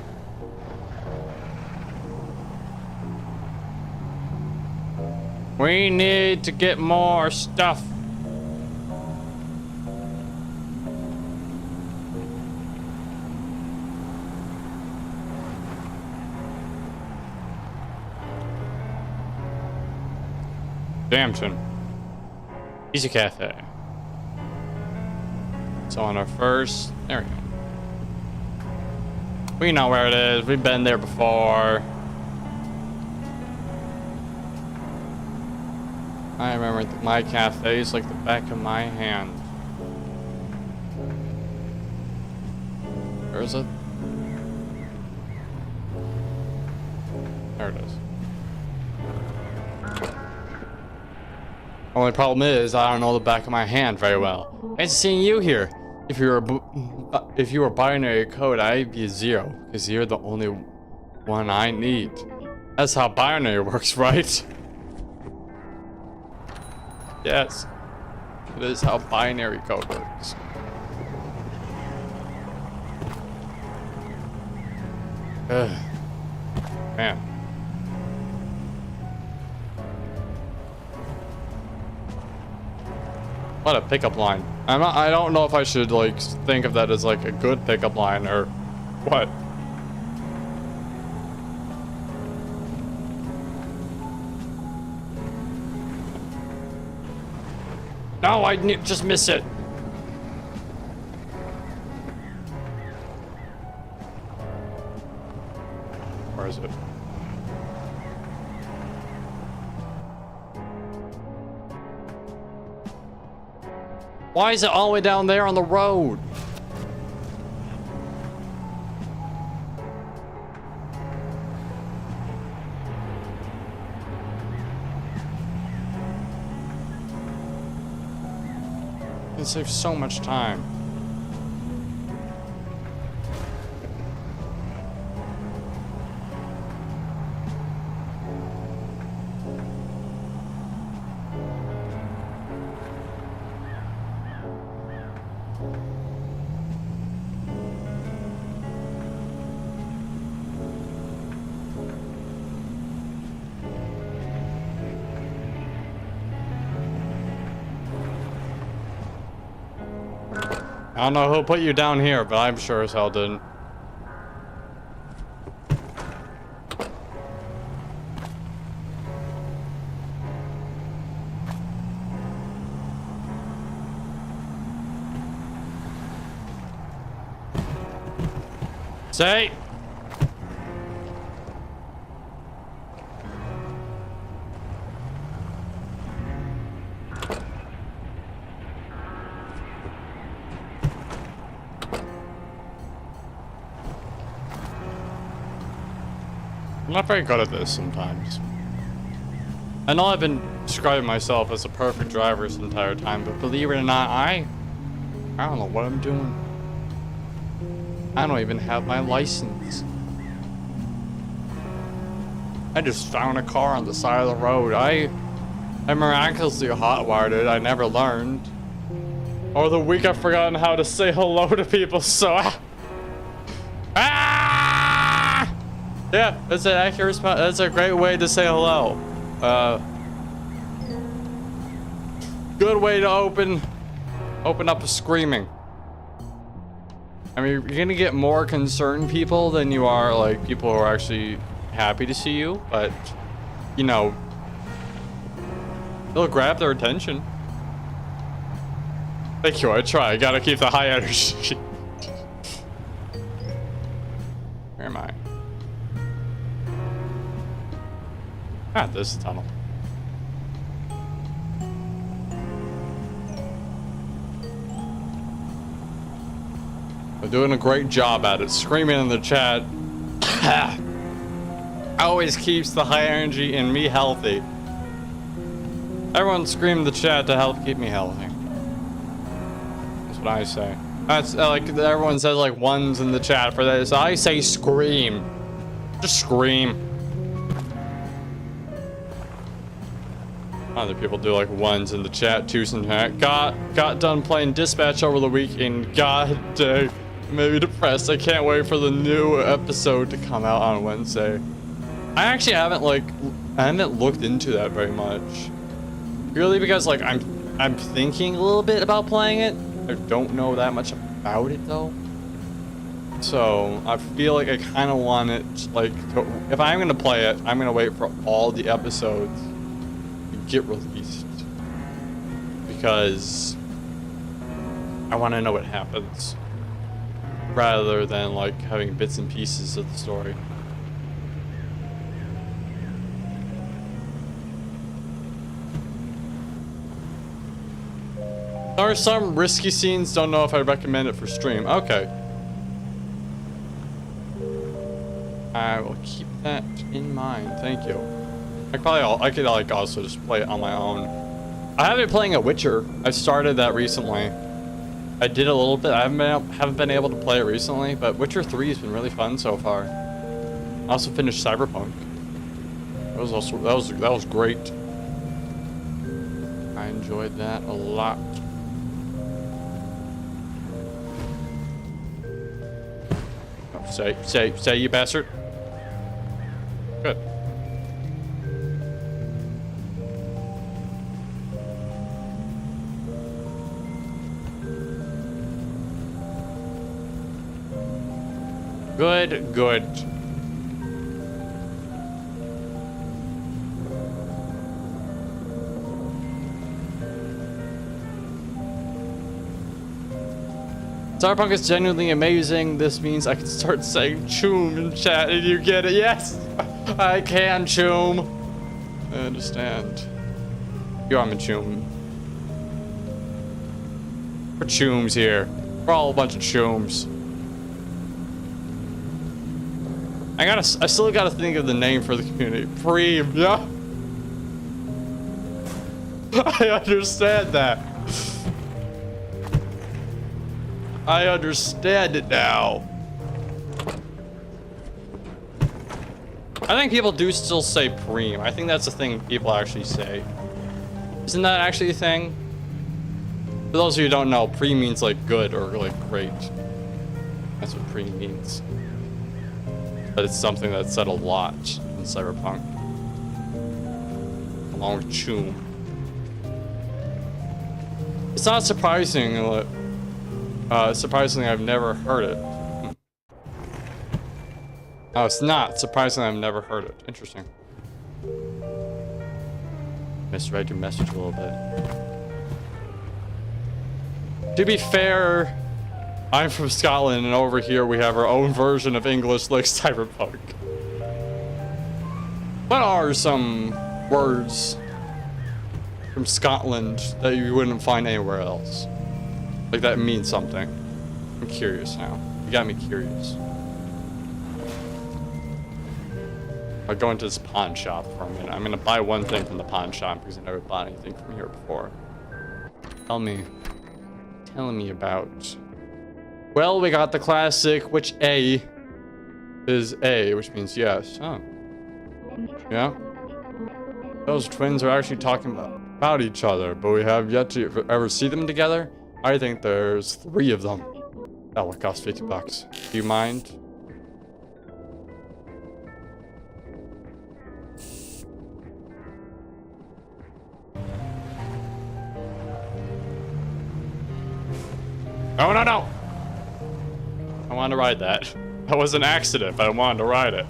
We need to get more stuff. Damton. Easy Cafe. So on our first, there we go. We know where it is. We've been there before. I remember my cafe is like the back of my hand. Where is it? There it is. Only problem is I don't know the back of my hand very well. Nice seeing you here. If you were binary code, I'd be a 0 because you're the only one I need. That's how binary works, right? Yes, it is how binary code works. Ugh. Man. What a pickup line. I don't know if I should like think of that as like a good pickup line or what. No, I just miss it. Where is it? Why is it all the way down there on the road? It saves so much time. I don't know who put you down here, but I'm sure as hell didn't. Say. I'm not very good at this sometimes. I know I've been describing myself as a perfect driver this entire time, but believe it or not, I don't know what I'm doing. I don't even have my license. I just found a car on the side of the road. I miraculously hotwired it. I never learned. Over the week I've forgotten how to say hello to people, so yeah, that's an accurate response. That's a great way to say hello. Good way to open up a screaming. I mean, you're gonna get more concerned people than you are like people who are actually happy to see you, but you know, it'll grab their attention. Thank you, I try. I gotta keep the high energy. Where am I? Ah, this is the tunnel. They're doing a great job at it. Screaming in the chat always keeps the high energy in me healthy. Everyone scream in the chat to help keep me healthy. That's what I say. That's like everyone says like ones in the chat for this. I say scream. Just scream. Other people do like ones in the chat, twos in the chat. Got done playing Dispatch over the weekend. God dang, maybe depressed. I can't wait for the new episode to come out on Wednesday. I actually haven't looked into that very much. Purely because like I'm thinking a little bit about playing it. I don't know that much about it though. So I feel like I kind of want it like if I'm gonna play it, I'm gonna wait for all the episodes get released because I want to know what happens rather than like having bits and pieces of the story. There are some risky scenes, don't know if I recommend it for stream. Okay. I will keep that in mind, thank you. I could like also just play it on my own. I have been playing a Witcher. I started that recently. I did a little bit. I haven't been able to play it recently, but Witcher 3 has been really fun so far. I also finished Cyberpunk. That was great. I enjoyed that a lot. Oh, say you bastard. Good. Good. Cyberpunk is genuinely amazing. This means I can start saying choom in chat and you get it. Yes! I can choom. I understand. You are a choom. We're chooms here. We're all a bunch of chooms. I still gotta think of the name for the community. Preem, yeah? I understand that. I understand it now. I think people do still say preem. I think that's a thing people actually say. Isn't that actually a thing? For those of you who don't know, preem means like good or like great. That's what preem means. But it's something that's said a lot in Cyberpunk. Along with choom. It's not surprising that surprisingly I've never heard it. Oh, it's not surprisingly I've never heard it. Interesting. Misread your message a little bit. To be fair, I'm from Scotland, and over here we have our own version of English like Cyberpunk. What are some words from Scotland that you wouldn't find anywhere else? Like that means something. I'm curious now. You got me curious. I'll go into this pawn shop for a minute. I'm gonna buy one thing from the pawn shop because I never bought anything from here before. Tell me about. Well, we got the classic, which A is A, which means yes. Oh. Yeah. Those twins are actually talking about each other, but we have yet to ever see them together. I think there's 3 of them. That would cost $50. Do you mind? Oh, no, no! I wanted to ride that. That was an accident, but I wanted to ride it.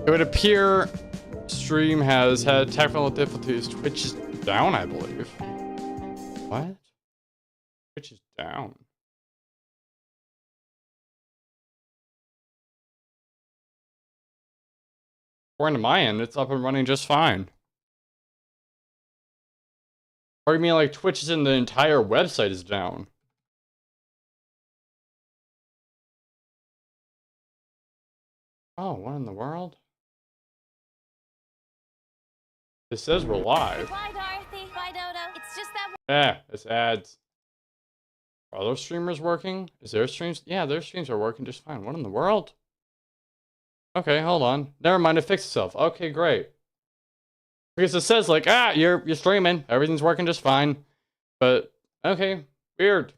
It would appear stream has had technical difficulties. Twitch is down, I believe. What? Twitch is down. According to my end, it's up and running just fine. Or you mean like Twitch is in the entire website is down? Oh, what in the world? It says we're live. Bye, Dorothy. Bye, Dodo. It's just that. Yeah, it's ads. Are those streamers working? Is their streams? Yeah, their streams are working just fine. What in the world? Okay, hold on. Never mind, it fixed itself. Okay, great. Because it says like, you're streaming. Everything's working just fine. But okay, weird.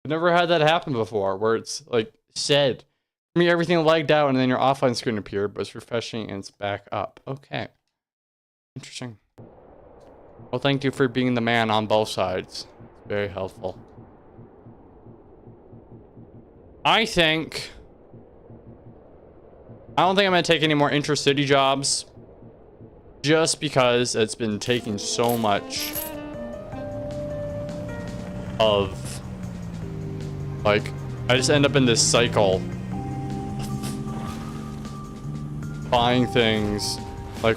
I've never had that happen before, where it's like said. For me, everything lagged out and then your offline screen appeared, but it's refreshing and it's back up. Okay. Interesting. Well, thank you for being the man on both sides. It's very helpful. I don't think I'm gonna take any more intercity jobs, just because it's been taking so much of, like, I just end up in this cycle buying things, like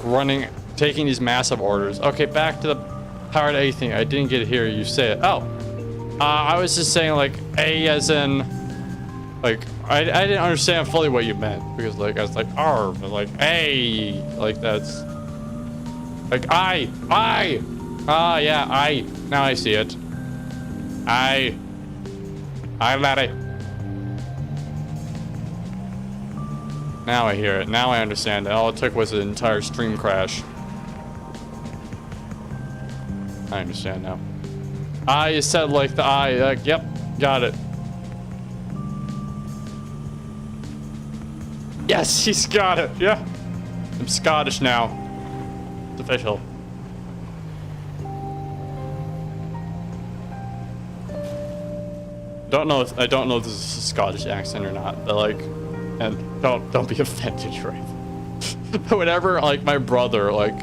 taking these massive orders. Okay, back to the powered A thing. I didn't get here. You say it. Oh, I was just saying like A as in, like, I didn't understand fully what you meant, because like I was like R, but like A, like that's like I yeah, I, now I see it. I laddie. Now I hear it. Now I understand it. All it took was an entire stream crash. I understand now. I said like the I, like, yep, got it. Yes, he's got it, yeah. I'm Scottish now. It's official. I don't know if this is a Scottish accent or not, but like, and don't be offended, right? But whenever like my brother like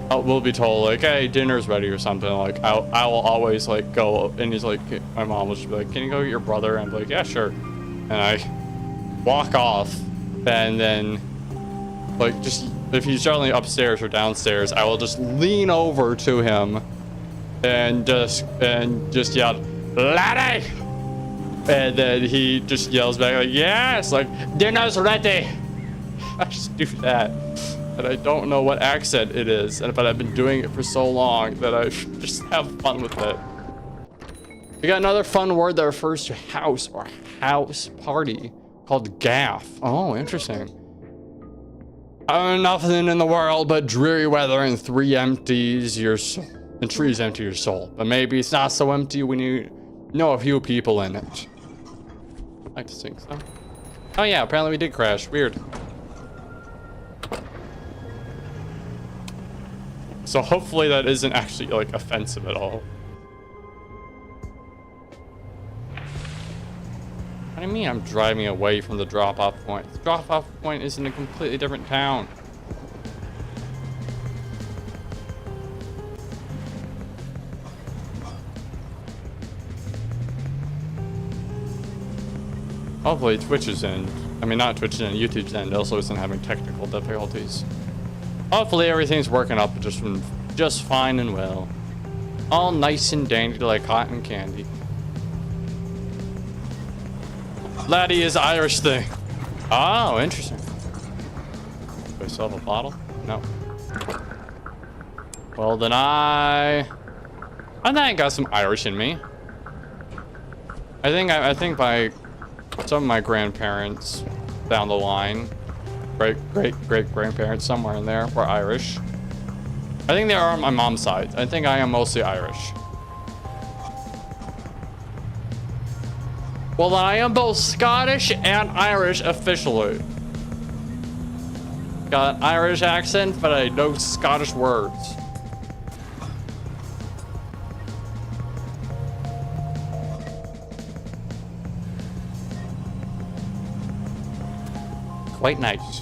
will be told like, hey, dinner's ready or something, like I will always like go, and he's like, my mom will just be like, can you go get your brother? And I'm like, yeah, sure. And I walk off, and then like just if he's generally upstairs or downstairs, I will just lean over to him and just yell, laddie. And then he just yells back like, yes, like, dinner's ready. I just do that. And I don't know what accent it is, but I've been doing it for so long that I just have fun with it. We got another fun word that refers to house or house party called gaff. Oh, interesting. Nothing in the world but dreary weather and trees empty your soul. But maybe it's not so empty when you know a few people in it. I like to think so. Oh yeah, apparently we did crash. Weird. So hopefully that isn't actually like offensive at all. What do you mean I'm driving away from the drop-off point? The drop-off point is in a completely different town. Hopefully Twitch's end, I mean not Twitch's end, YouTube's end also isn't having technical difficulties. Hopefully everything's working up just fine and well. All nice and dandy like cotton candy. Laddie is Irish thing. Oh, interesting. Do I still have a bottle? No. Well then I think I got some Irish in me. I think by some of my grandparents down the line, great grandparents somewhere in there were Irish. I think they are on my mom's side. I think I am mostly Irish. Well, then I am both Scottish and Irish officially. Got an Irish accent, but I know Scottish words. Quite nice.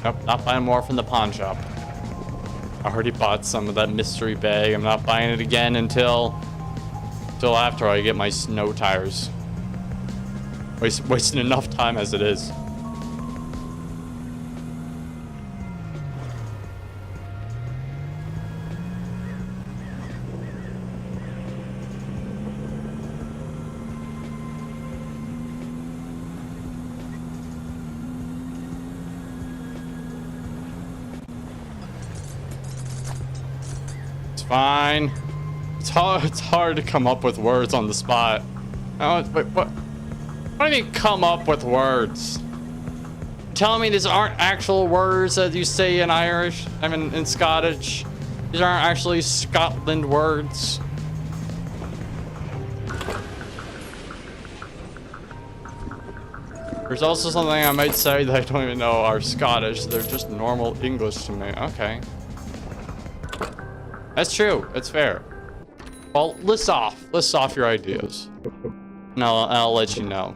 Nope, not buying more from the pawn shop. I already bought some of that mystery bag. I'm not buying it again until after I get my snow tires. Wasting enough time as it is. Fine. It's hard to come up with words on the spot. Oh, wait, what do you mean come up with words? You're telling me these aren't actual words that you say in Irish? I mean, in Scottish? These aren't actually Scotland words? There's also something I might say that I don't even know are Scottish. They're just normal English to me. Okay. That's true. That's fair. Well, list off your ideas. And I'll let you know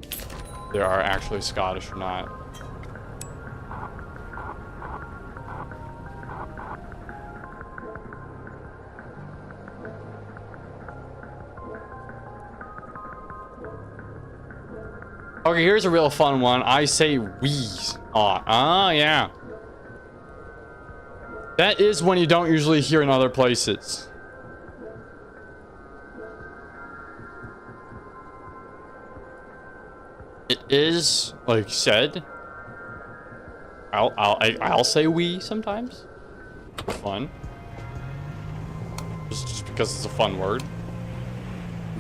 if they are actually Scottish or not. Okay, here's a real fun one. I say wheeze. Oh, yeah. That is one you don't usually hear in other places. It is, like said. I'll say we sometimes. Fun. Just because it's a fun word.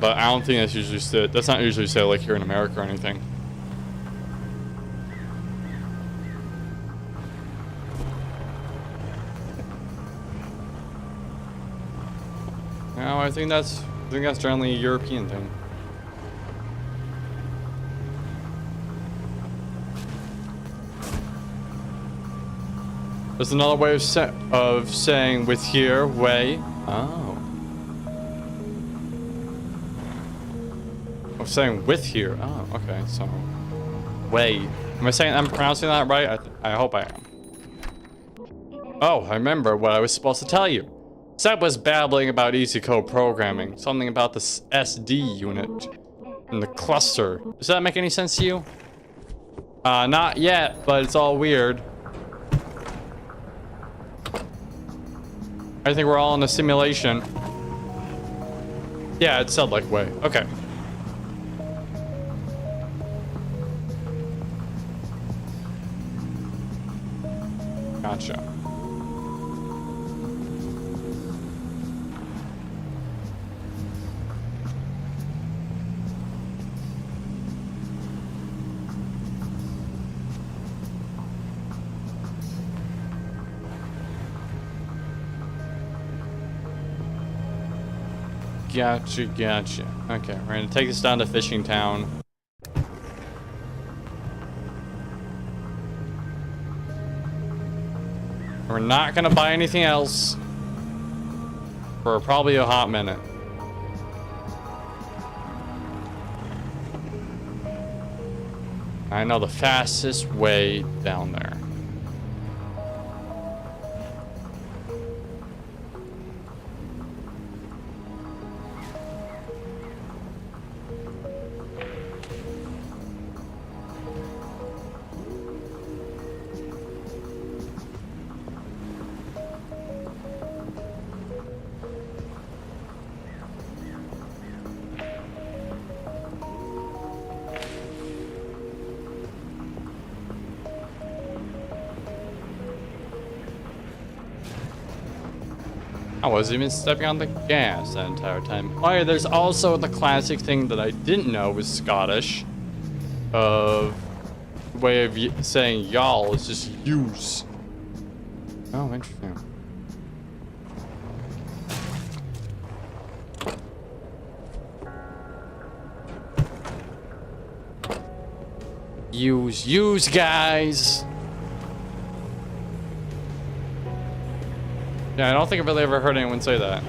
But I don't think that's usually said. That's not usually said like here in America or anything. No, I think that's generally a European thing. There's another way of saying with here, way. Oh. I'm saying with here. Oh, okay. So, way. I'm pronouncing that right? I hope I am. Oh, I remember what I was supposed to tell you. Seb was babbling about EasyCode programming. Something about the SD unit and the cluster. Does that make any sense to you? Not yet, but it's all weird. I think we're all in a simulation. Yeah, it said like way. Okay. Gotcha. Gotcha. Okay, we're gonna take this down to Fishing Town. We're not gonna buy anything else for probably a hot minute. I know the fastest way down there. I wasn't even stepping on the gas that entire time. Oh yeah, there's also the classic thing that I didn't know was Scottish. Of way of saying y'all is just use. Oh, interesting. Use, guys. Yeah, I don't think I've really ever heard anyone say that.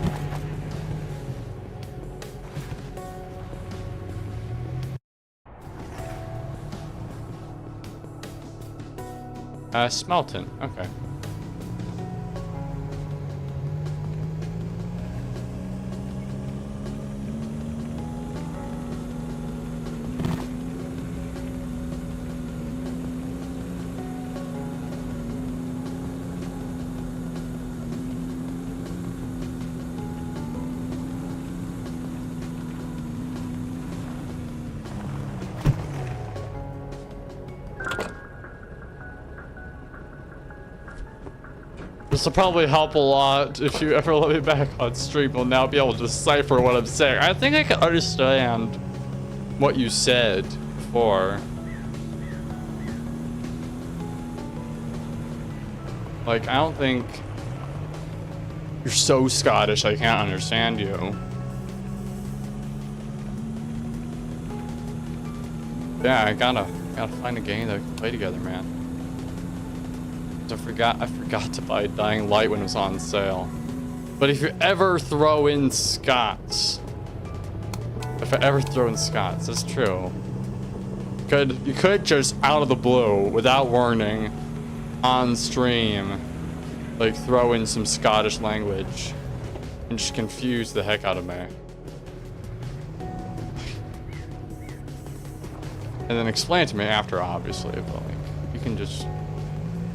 Smelton. Okay. This will probably help a lot if you ever let me back on stream. We'll now be able to decipher what I'm saying. I think I can understand what you said before. Like, I don't think you're so Scottish I can't understand you. Yeah, I gotta find a game that we can play together, man. I forgot to buy Dying Light when it was on sale. But if you ever throw in Scots, that's true. You could just out of the blue, without warning, on stream, like throw in some Scottish language and just confuse the heck out of me. And then explain it to me after, obviously, but like, you can just...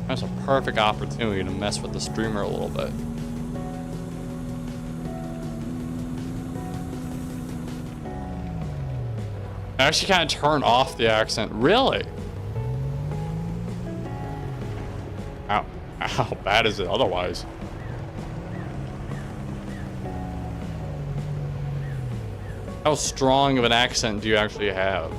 That's a perfect opportunity to mess with the streamer a little bit. I actually kind of turn off the accent. Really? How bad is it otherwise? How strong of an accent do you actually have?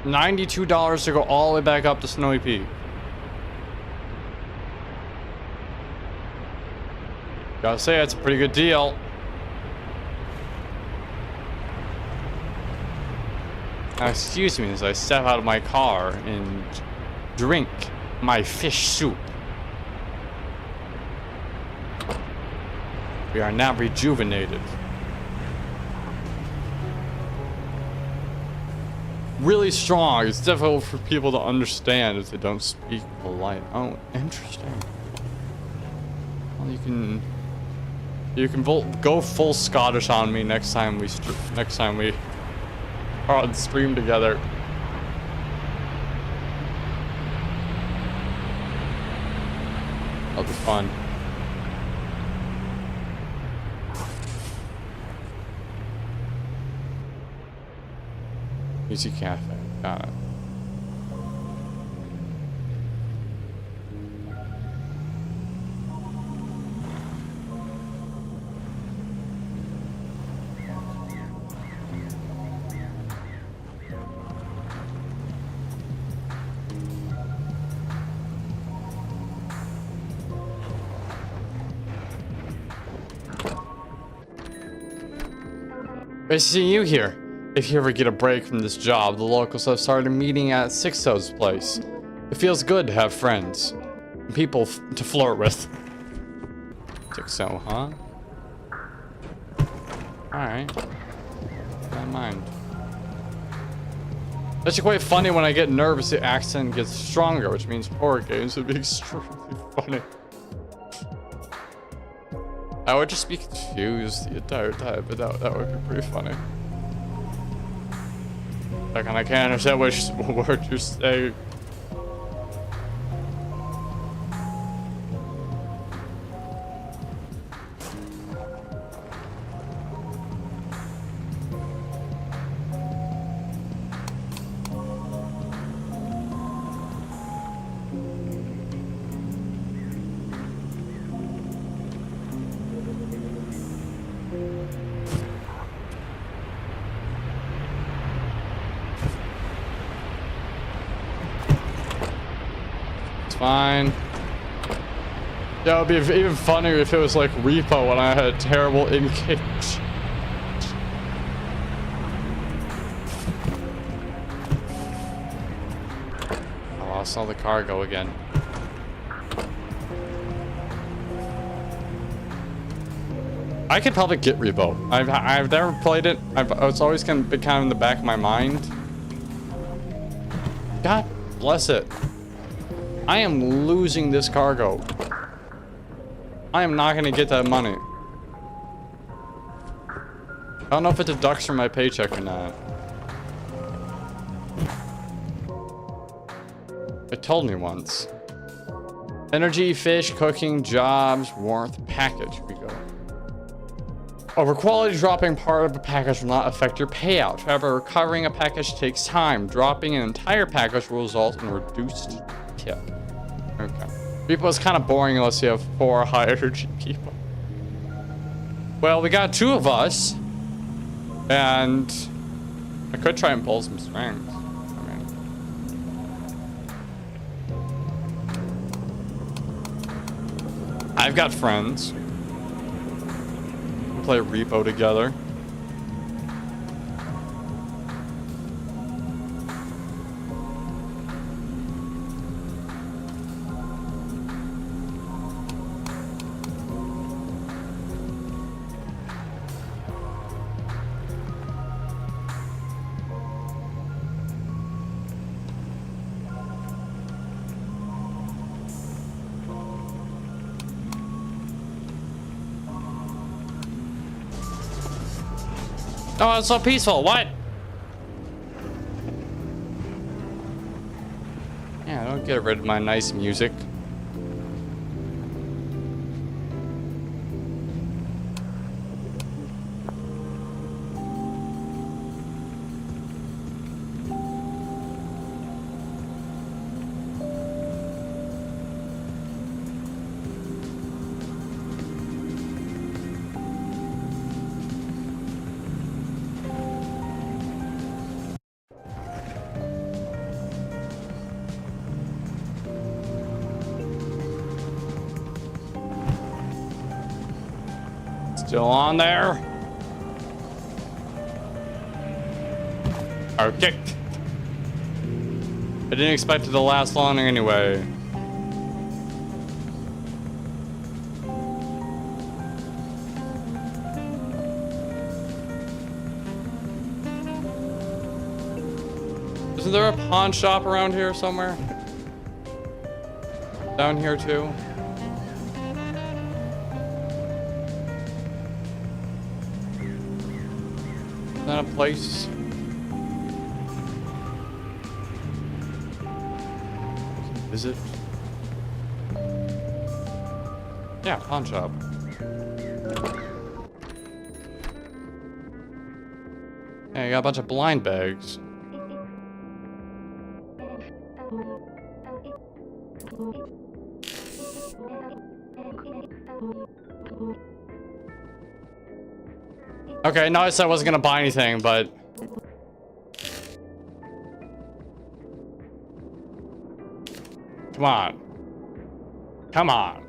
$92 to go all the way back up to Snowy Peak. Gotta say, it's a pretty good deal. Now, excuse me as I step out of my car and drink my fish soup. We are now rejuvenated. Really strong. It's difficult for people to understand if they don't speak polite. Oh, interesting. Well, you can go full Scottish on me next time we are on stream together. That'll be fun. Easy Cafe. Got it. Nice to see you here. If you ever get a break from this job, the locals have started meeting at Sixto's place. It feels good to have friends. And people to flirt with. Sixto, huh? Alright. Never mind. It's actually quite funny when I get nervous, the accent gets stronger, which means horror games would be extremely funny. I would just be confused the entire time, but that would be pretty funny. Like, and I can't understand which word you're saying. Fine. Yeah, it would be even funnier if it was like Repo when I had a terrible in-game. Oh, I saw the cargo again. I could probably get Repo. I've never played it. It's always been kind of in the back of my mind. God bless it. I am losing this cargo. I am not gonna get that money. I don't know if it deducts from my paycheck or not. It told me once. Energy, fish, cooking, jobs, warmth, package. Here we go. Over quality, dropping part of a package will not affect your payout. However, recovering a package takes time. Dropping an entire package will result in reduced tip. Okay. Repo is kind of boring unless you have 4 high energy people. Well, we got 2 of us. And I could try and pull some strings. I've got friends. We play Repo together. Oh, it's so peaceful. What? Yeah, don't get rid of my nice music. Still on there? Okay. I didn't expect it to last long anyway. Isn't there a pawn shop around here somewhere? Down here too? Is that a place? Visit? Yeah, pawn shop. Yeah, you got a bunch of blind bags. Okay, no, I said I wasn't gonna buy anything, but... Come on. Come on.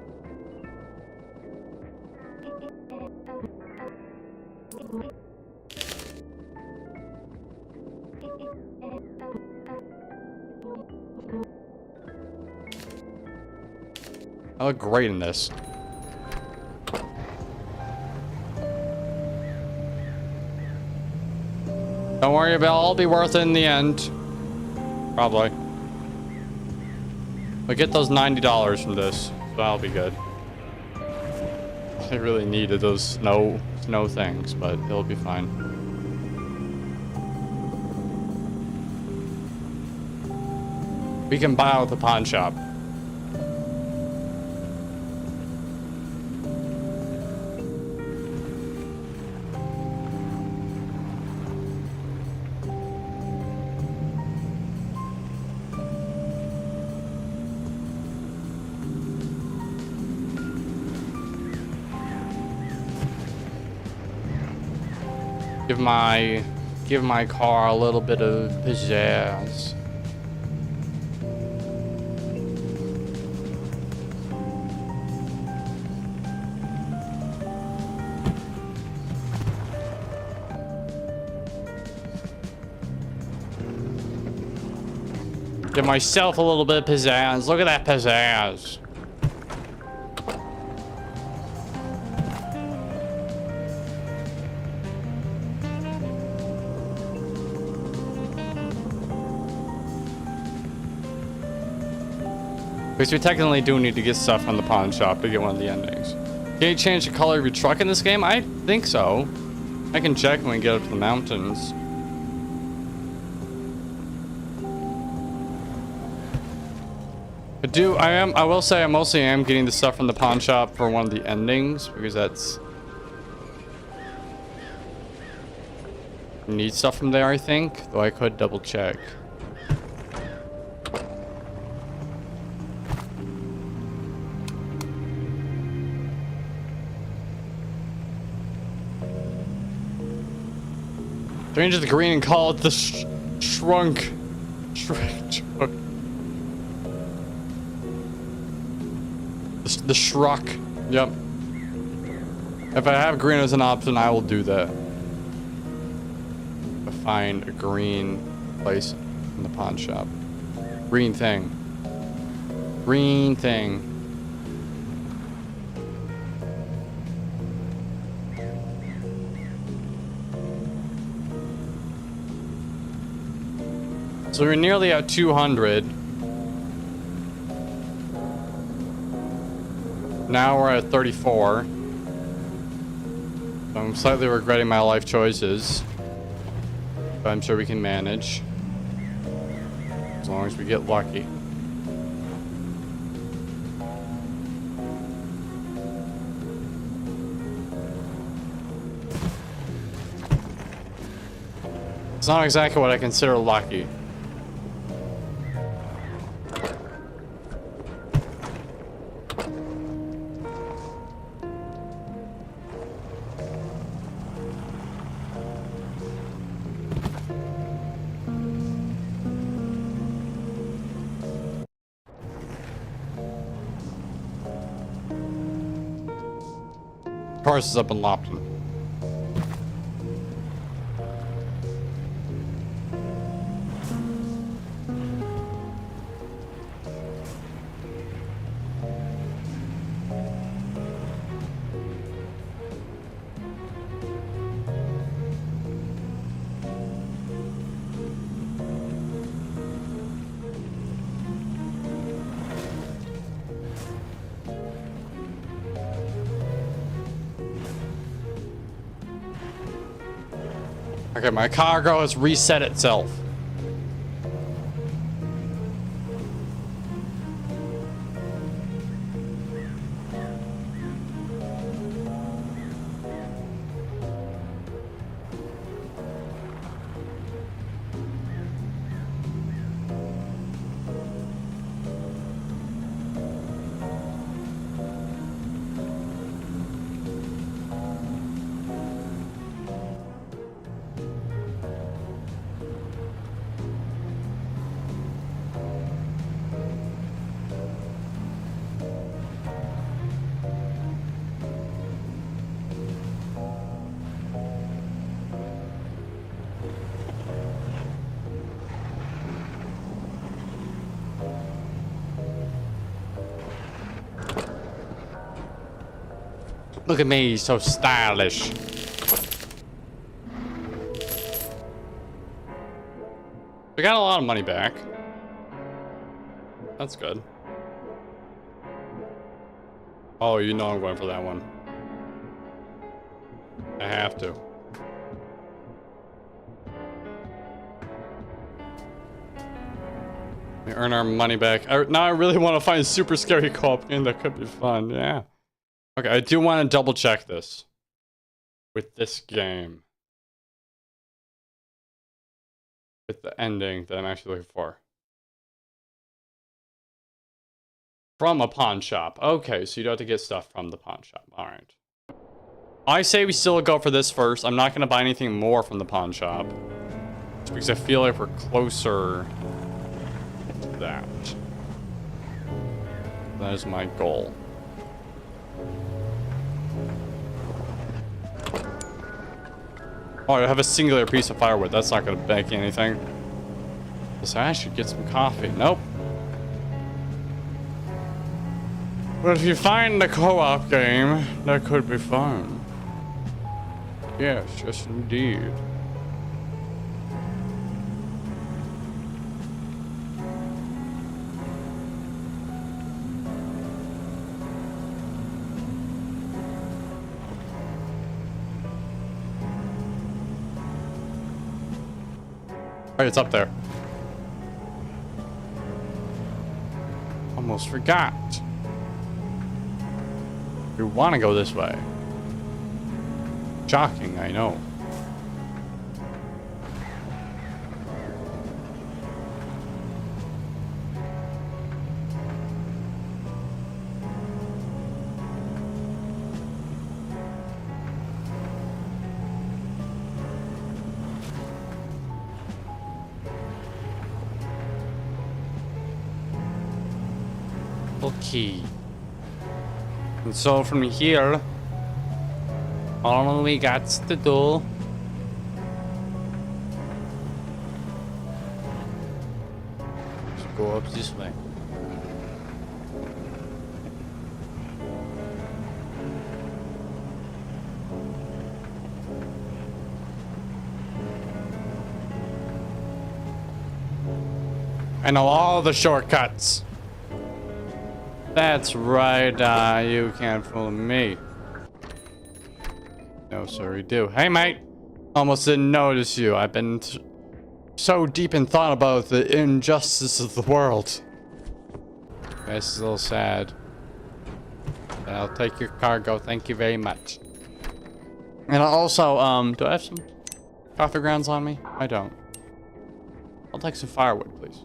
I look great in this. Don't worry about it, I'll be worth it in the end. Probably. But get those $90 from this, so that'll be good. I really needed those snow things, but it'll be fine. We can buy out the pawn shop. Give my car a little bit of pizzazz. Give myself a little bit of pizzazz. Look at that pizzazz. Because we technically do need to get stuff from the pawn shop to get one of the endings. Can you change the color of your truck in this game? I think so. I can check when we get up to the mountains. I will say I mostly am getting the stuff from the pawn shop for one of the endings, because that's... need stuff from there, I think. Though I could double check. Change the green and call it the shrunk. The Shruck. Yep. If I have green as an option, I will do that. Find a green place in the pawn shop. Green thing. Green thing. So we're nearly at 200. Now we're at 34. So I'm slightly regretting my life choices. But I'm sure we can manage. As long as we get lucky. It's not exactly what I consider lucky. Cars is up in Lopton. Okay, my cargo has reset itself. Look at me, so stylish. We got a lot of money back. That's good. Oh, you know I'm going for that one. I have to. We earn our money back. Now I really want to find a super scary co-op game that could be fun. Yeah. Okay, I do want to double check this with this game. With the ending that I'm actually looking for. From a pawn shop. Okay, so you don't have to get stuff from the pawn shop. Alright. I say we still go for this first. I'm not going to buy anything more from the pawn shop. Because I feel like we're closer to that. That is my goal. Oh, I have a singular piece of firewood. That's not going to bake anything. So I should get some coffee. Nope. But if you find a co-op game, that could be fun. Yes, yes indeed. Alright, it's up there. Almost forgot. We want to go this way. Shocking, I know. Okay. And so from here, all we got to do is go up this way. I know all the shortcuts. That's right, you can't fool me. No, sir, you do. Hey, mate! Almost didn't notice you. I've been so deep in thought about the injustice of the world. It's a little sad. But I'll take your cargo, thank you very much. And also, do I have some coffee grounds on me? I don't. I'll take some firewood, please.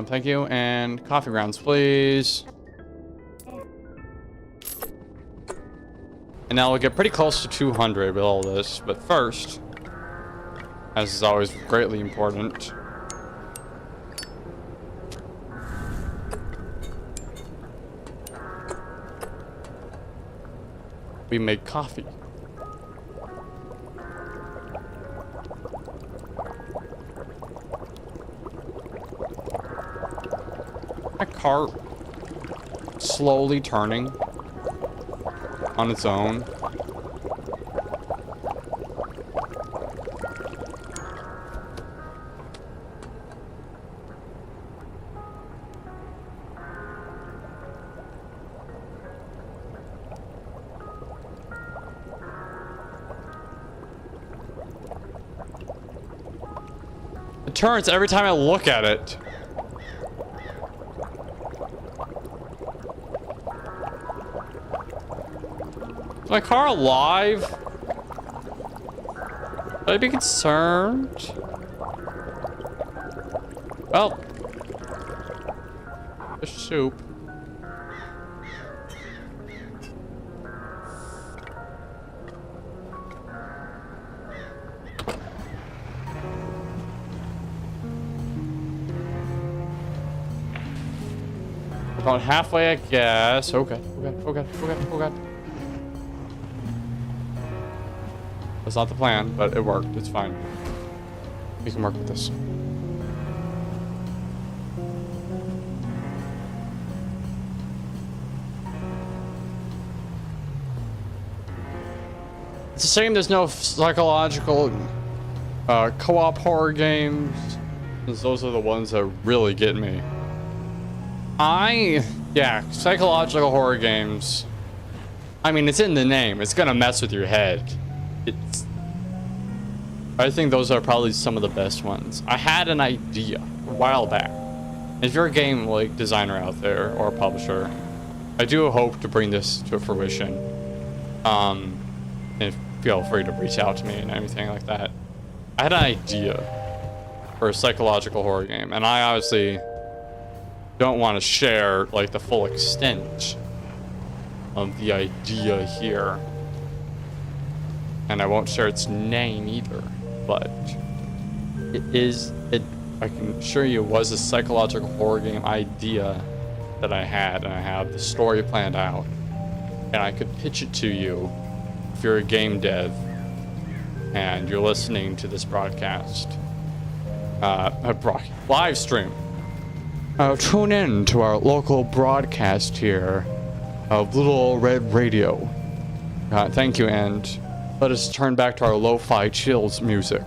Thank you, and coffee grounds, please. And now we'll get pretty close to 200 with all this, but first, as is always greatly important, we make coffee. My car slowly turning on its own. It turns every time I look at it. Is my car alive? Should I be concerned? Well, the soup. About halfway, I guess. Okay, okay. That's not the plan, but it worked. It's fine. We can work with this. It's a shame there's no psychological co-op horror games, because those are the ones that really get me. Yeah, psychological horror games. I mean, it's in the name. It's gonna mess with your head. I think those are probably some of the best ones. I had an idea a while back. If you're a game like designer out there or a publisher, I do hope to bring this to fruition. And feel free to reach out to me and anything like that. I had an idea for a psychological horror game, and I obviously don't want to share like the full extent of the idea here, and I won't share its name either. But I can assure you, it was a psychological horror game idea that I had, and I have the story planned out, and I could pitch it to you if you're a game dev and you're listening to this broadcast, live stream. Tune in to our local broadcast here of Little Old Red Radio. Thank you, and let us turn back to our lo-fi chills music.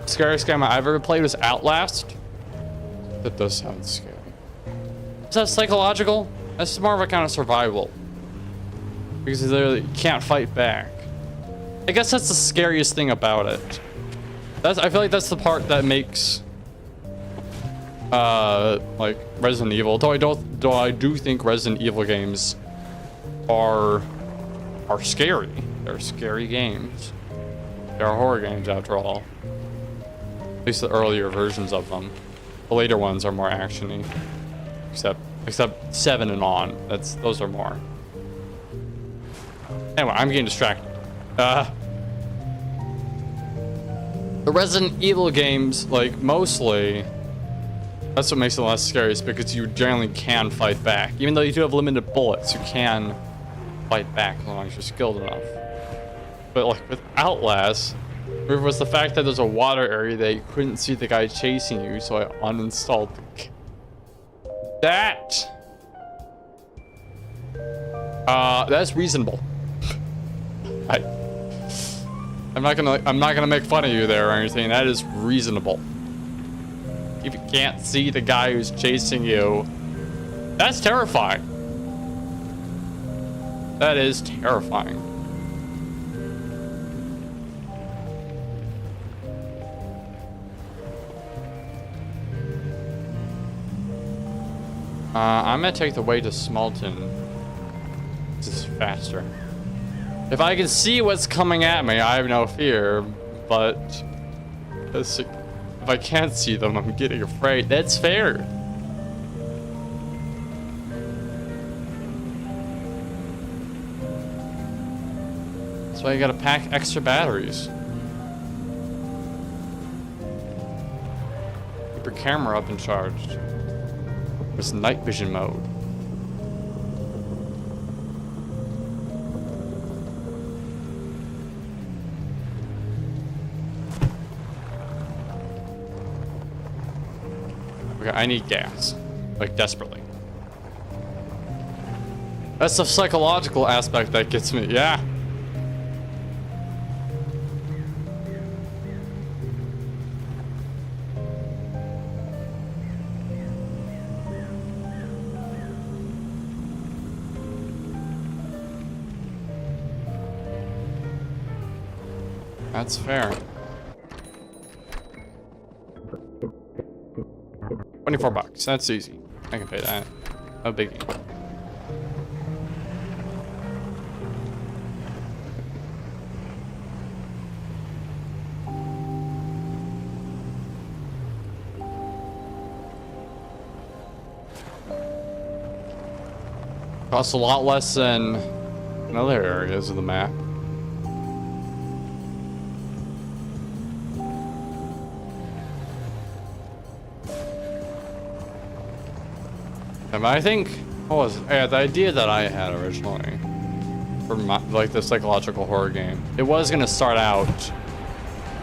Scariest game I've ever played was Outlast. That does sound scary. Is that psychological? That's more of a kind of survival. Because you literally can't fight back. I guess that's the scariest thing about it. I feel like that's the part that makes like Resident Evil. Though I do think Resident Evil games are scary. They're scary games. They're horror games after all. At least the earlier versions of them. The later ones are more actiony. Except 7 and on. Those are more. Anyway, I'm getting distracted. The Resident Evil games, like, mostly, that's what makes it less scary, is because you generally can fight back. Even though you do have limited bullets, you can fight back as long as you're skilled enough. But like with Outlast, it was the fact that there's a water area that you couldn't see the guy chasing you, so I uninstalled that. That's reasonable. I'm not gonna make fun of you there or anything. That is reasonable. If you can't see the guy who's chasing you, that's terrifying. That is terrifying. I'm gonna take the way to Smalton. This is faster. If I can see what's coming at me, I have no fear, but if I can't see them, I'm getting afraid. That's fair. That's why you gotta pack extra batteries. Keep your camera up and charged. It's night vision mode. Okay, I need gas. Like, desperately. That's the psychological aspect that gets me. Yeah. That's fair. 24 bucks. That's easy. I can pay that. No biggie. Costs a lot less than in other areas of the map. I think, the idea that I had originally for like the psychological horror game. It was gonna start out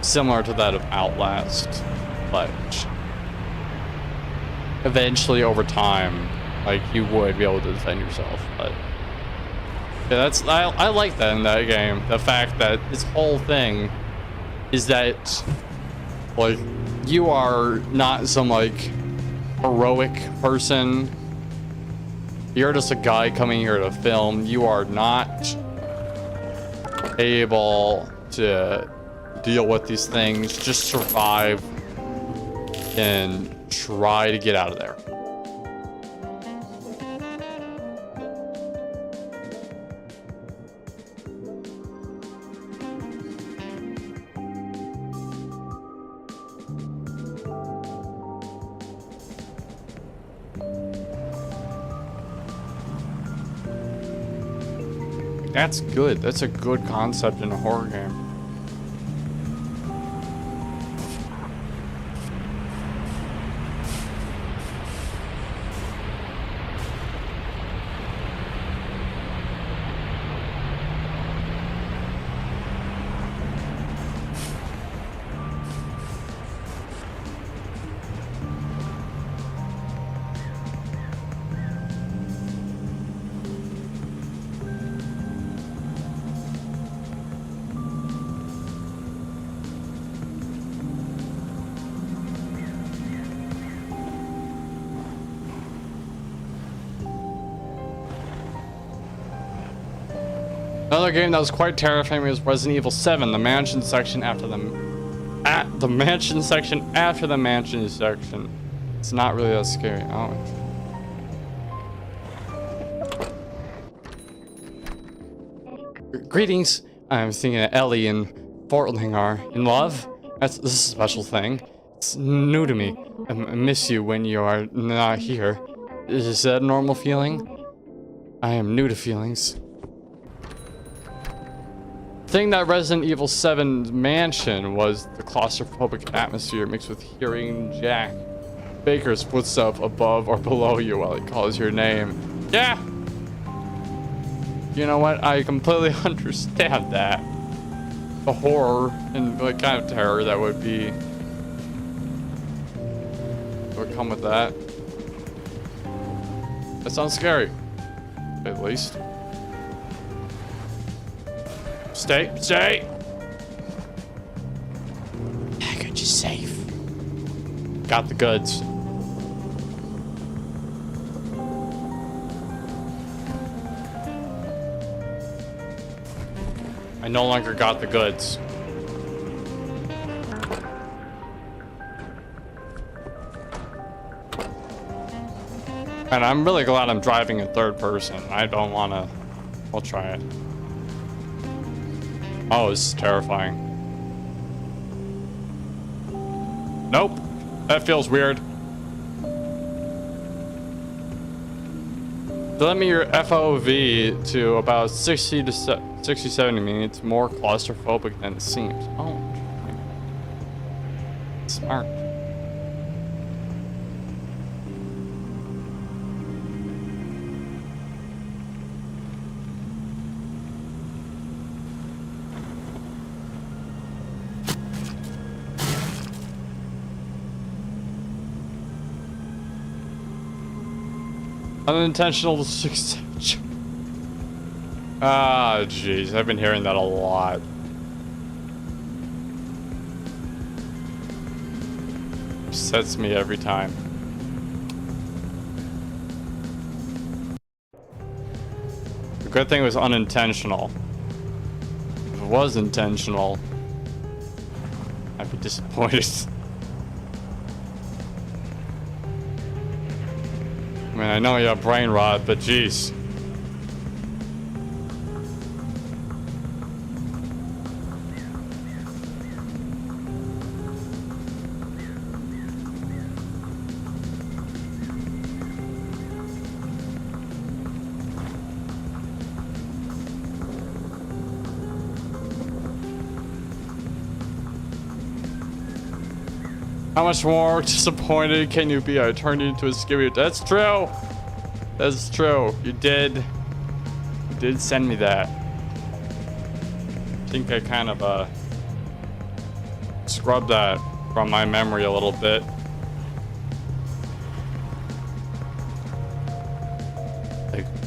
similar to that of Outlast, but eventually over time, like you would be able to defend yourself. But yeah, I like that in that game. The fact that this whole thing is that like you are not some like heroic person. You're just a guy coming here to film. You are not able to deal with these things. Just survive and try to get out of there. That's good. That's a good concept in a horror game. Another game that was quite terrifying was Resident Evil 7, the mansion section after the mansion section after the mansion section. It's not really that scary. Oh. Greetings. I'm thinking that Ellie and Fortling are in love. This is a special thing. It's new to me. I miss you when you are not here. Is that a normal feeling? I am new to feelings. The thing that Resident Evil 7's mansion was the claustrophobic atmosphere mixed with hearing Jack Baker's footsteps above or below you while he calls your name. Yeah! You know what? I completely understand that. The horror and the kind of terror that would come with that. That sounds scary. At least. Stay. Package is safe. Got the goods. I no longer got the goods. And I'm really glad I'm driving in third person. I don't want to. I'll try it. Oh, this is terrifying. Nope. That feels weird. Let me your FOV to about 60 to 70 minutes more claustrophobic than it seems. Oh. Smart. Unintentional success. Ah, jeez. I've been hearing that a lot. Upsets me every time. The good thing was unintentional. If it was intentional, I'd be disappointed. I mean, I know you have brain rot, but jeez. How much more disappointed can you be? I turned you into a skibby. That's true. That's true. You did send me that. think I kind of scrubbed that from my memory a little bit.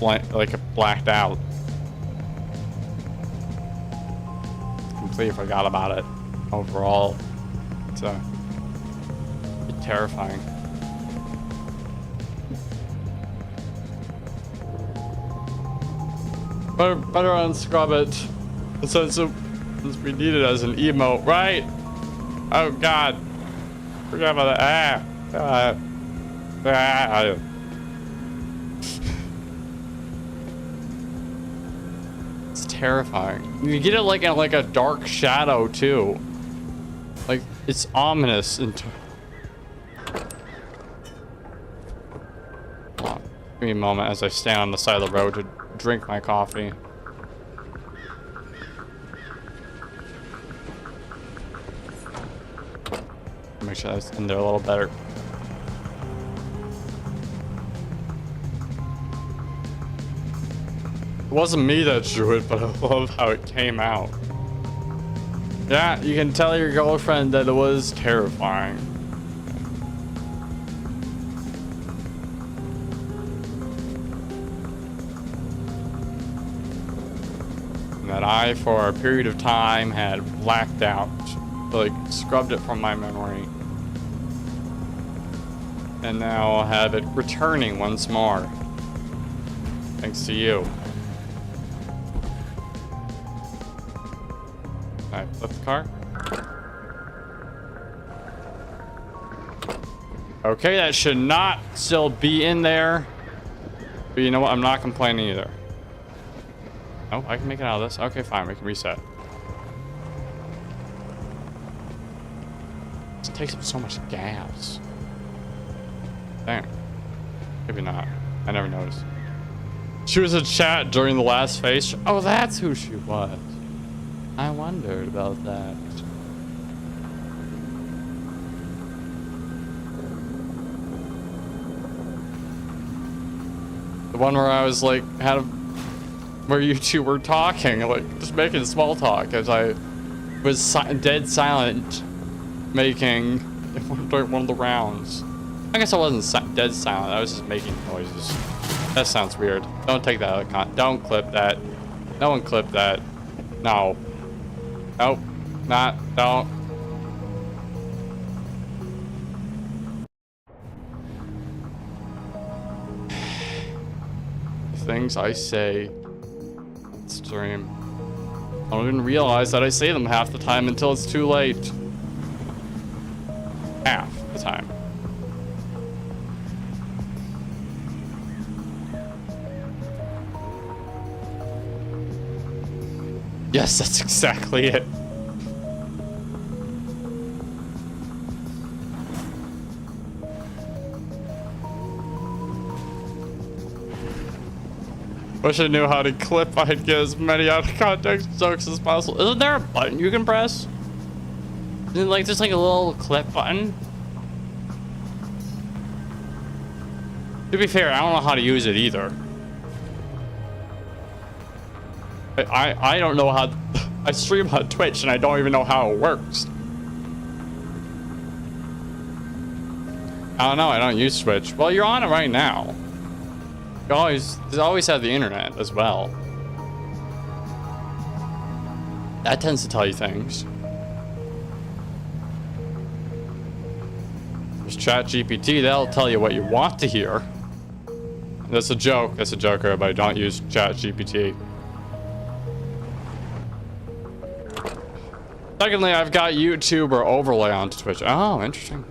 Like it blacked out. Completely forgot about it. Overall, it's a bit terrifying. Better unscrub it. Since we need it as an emote, right? Oh God, forgot about that. It's terrifying. You get it like in like a dark shadow too. Like it's ominous and. Hold on. Give me a moment as I stand on the side of the road to drink my coffee. Make sure that's in there a little better. It wasn't me that drew it, but I love how it came out. Yeah, you can tell your girlfriend that it was terrifying. And that I, for a period of time, had blacked out. Like, scrubbed it from my memory. And now I'll have it returning once more. Thanks to you. Alright, flip the car. Okay, that should not still be in there. But you know what? I'm not complaining either. Oh, I can make it out of this. Okay, fine. We can reset. It takes up so much gas. Damn. Maybe not. I never noticed. She was in chat during the last phase. Oh, that's who she was. I wondered about that. The one where I was like, where you two were talking, like just making small talk as I was dead silent, making one of the rounds. I guess I wasn't dead silent. I was just making noises. That sounds weird. Don't take that out of context. Don't clip that. No one clip that. No. Nope. Don't. Things I say on stream. I don't even realize that I say them half the time until it's too late. Half the time. Yes, that's exactly it. Wish I knew how to clip. I'd get as many out of context jokes as possible. Isn't there a button you can press? Isn't it like just like a little clip button? To be fair, I don't know how to use it either. I don't know how. I stream on Twitch and I don't even know how it works. I don't know. I don't use Twitch. Well, you're on it right now. You always have the internet as well. That tends to tell you things. There's ChatGPT. That'll tell you what you want to hear. That's a joke. That's a joke, everybody. Don't use ChatGPT. Secondly, I've got YouTuber overlay onto Twitch. Oh, interesting.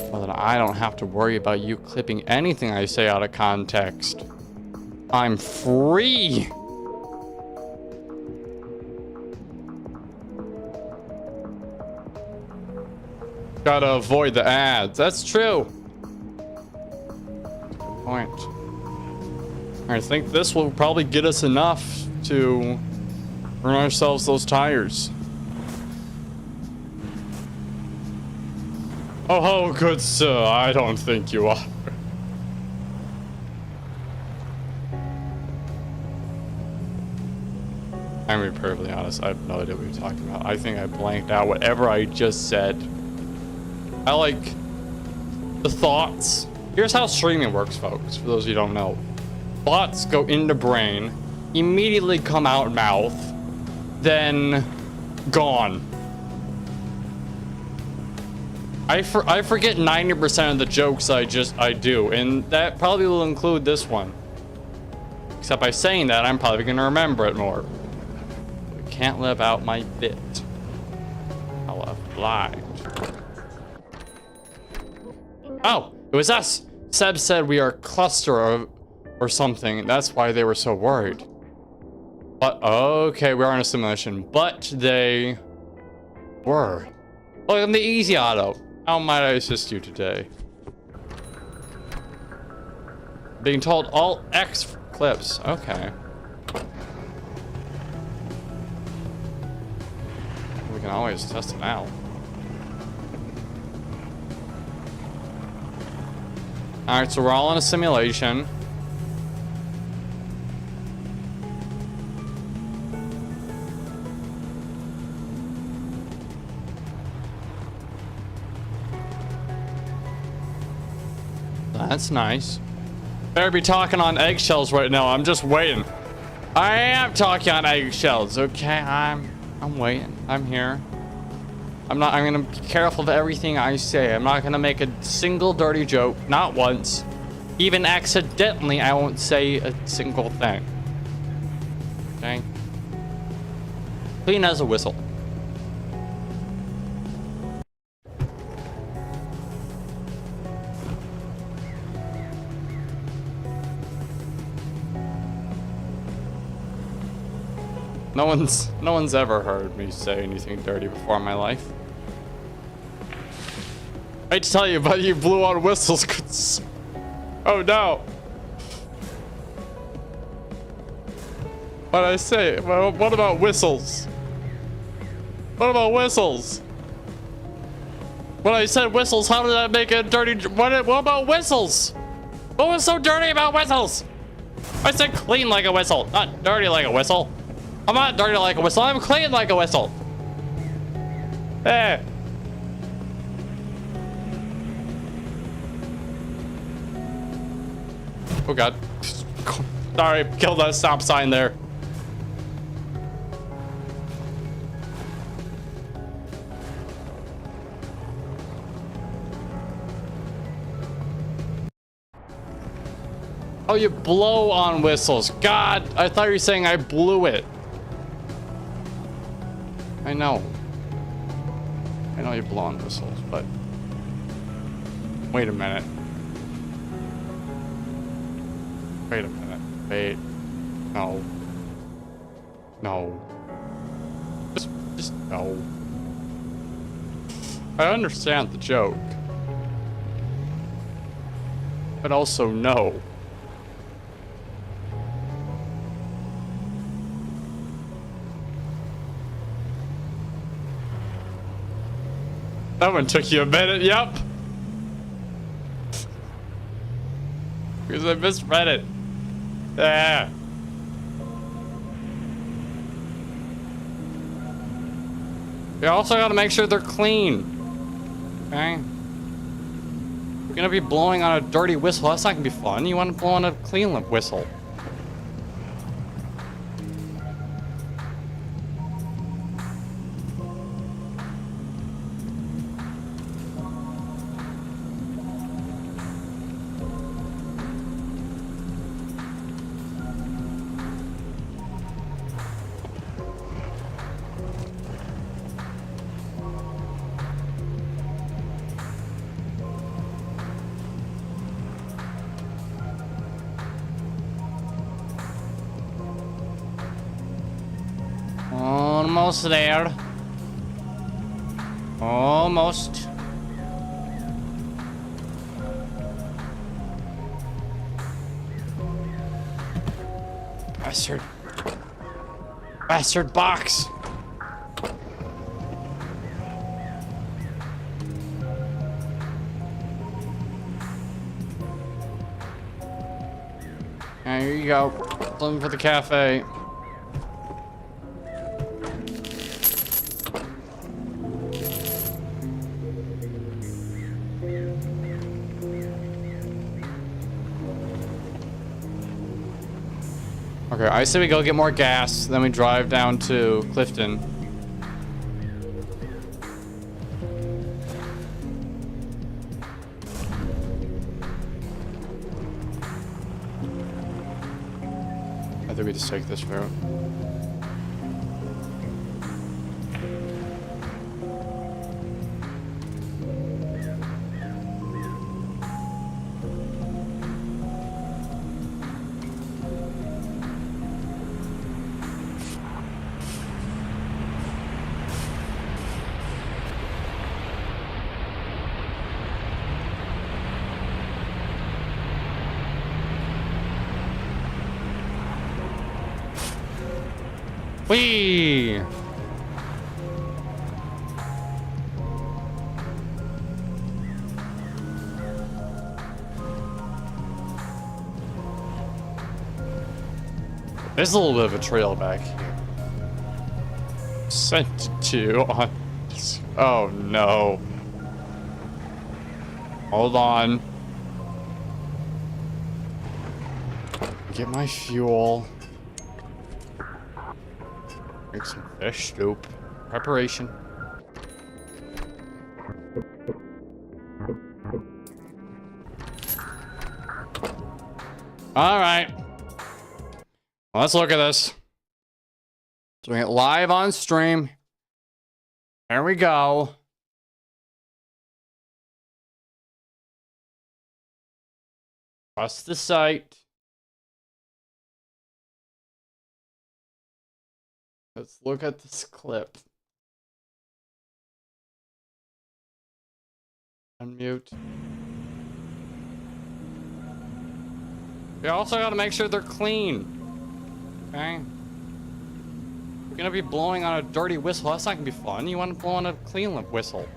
Well, then I don't have to worry about you clipping anything I say out of context. I'm free. Gotta avoid the ads. That's true. Good point. I think this will probably get us enough to earn ourselves those tires. Oh, good sir, I don't think you are. I'm gonna be perfectly honest. I have no idea what you're talking about. I think I blanked out whatever I just said. I like the thoughts. Here's how streaming works, folks, for those of you who don't know. Thoughts go into brain, immediately come out mouth, then gone. I forget 90% of the jokes I do, and that probably will include this one. Except by saying that, I'm probably gonna remember it more. I can't live out my bit. I'll have lied. Oh, it was us. Seb said we are a cluster or something. That's why they were so worried. But okay, we are in a simulation. But they were. Welcome to Easy Auto. How might I assist you today? Being told all X clips. Okay. We can always test it out. Alright, so we're all in a simulation. That's nice. Better be talking on eggshells right now. I'm just waiting. I am talking on eggshells, okay? I'm waiting. I'm here. I'm gonna be careful of everything I say. I'm not gonna make a single dirty joke, not once. Even accidentally, I won't say a single thing. Okay? Clean as a whistle. No one's ever heard me say anything dirty before in my life. I hate to tell you, but you blew on whistles. Oh no. What'd I say? Well, what about whistles? What about whistles? When I said whistles, how did that make it dirty? What about whistles? What was so dirty about whistles? I said clean like a whistle, not dirty like a whistle. I'm not dirty like a whistle, I'm clean like a whistle. Hey. Oh god. Sorry, killed that stop sign there. Oh, you blow on whistles. God, I thought you were saying I blew it. I know you blow on whistles, but wait a minute. Wait a minute. Wait. No. No. Just no. I understand the joke. But also no. That one took you a minute, yep. Because I misread it. Yeah. You also gotta make sure they're clean. Okay? You're gonna be blowing on a dirty whistle. That's not gonna be fun. You wanna blow on a clean whistle. Almost there. Almost. Bastard. Bastard box. Here you go. Something for the cafe. Okay, I say we go get more gas, then we drive down to Clifton. I think we just take this route. Whee! There's a little bit of a trail back here. Sent to on. Oh no. Hold on. Get my fuel. Drink some fish soup. Preparation. Alright. Let's look at this. Doing it live on stream. There we go. Trust the site. Let's look at this clip. Unmute. We also gotta make sure they're clean. Okay? We're gonna be blowing on a dirty whistle. That's not gonna be fun. You wanna blow on a clean whistle.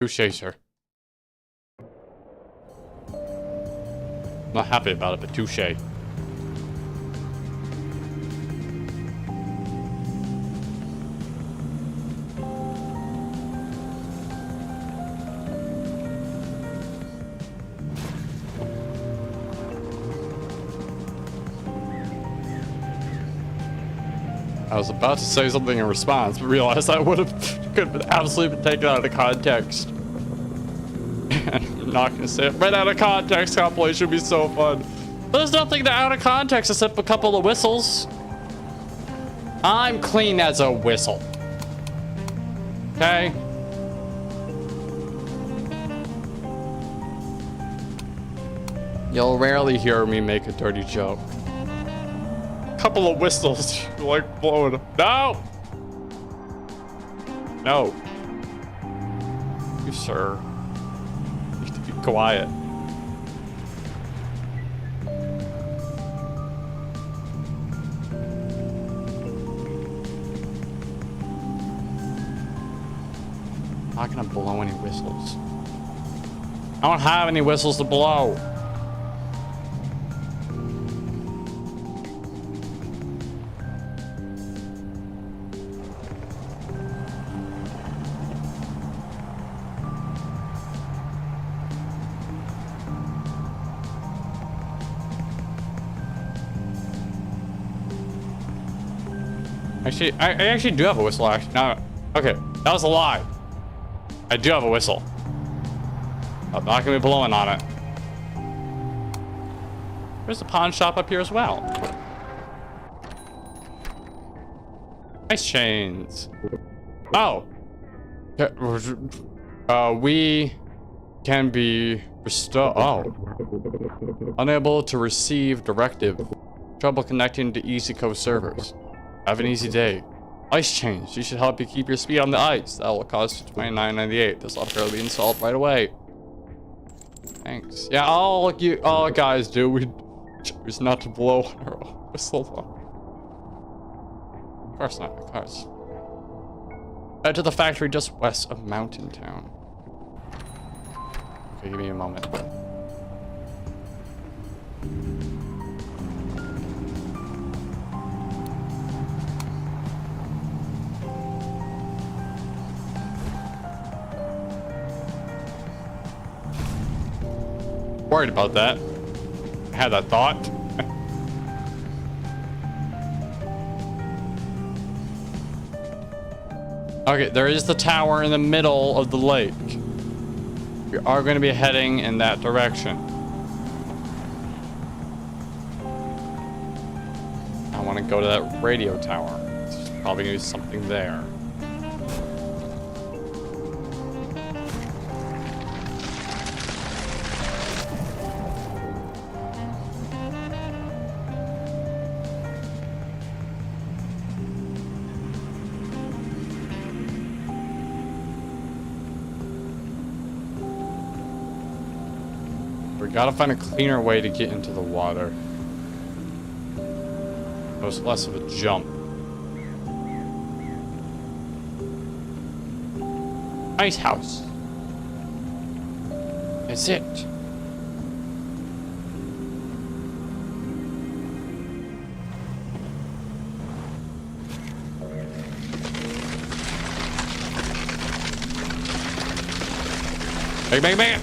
Touché, sir. Not happy about it, but touché. I was about to say something in response, but realized I could have been absolutely been taken out of context. I'm not gonna say it right out of context. Compilation would be so fun. But there's nothing out of context except a couple of whistles. I'm clean as a whistle. Okay? You'll rarely hear me make a dirty joke. Couple of whistles, like blowing. No! No. You, sir. You need to be quiet. I'm not gonna blow any whistles. I don't have any whistles to blow. Actually, I actually do have a whistle, actually. No, okay, that was a lie. I do have a whistle. I'm not gonna be blowing on it. There's a pawn shop up here as well. Ice chains. Oh. We can be restored. Oh. Unable to receive directive. Trouble connecting to EasyCo servers. Have an easy day. Ice chains. You should help you keep your speed on the ice. That will cost $29.98. This software will be installed right away. Thanks. Yeah, all guys do. We choose not to blow on our whistle. Of course not. Of course. Head to the factory just west of Mountain Town. Okay, give me a moment. Worried about that. I had that thought. Okay, there is the tower in the middle of the lake. We are going to be heading in that direction. I want to go to that radio tower. There's probably going to be something there. We gotta find a cleaner way to get into the water. So it's less of a jump. Nice house. That's it. Bang, bang, bang!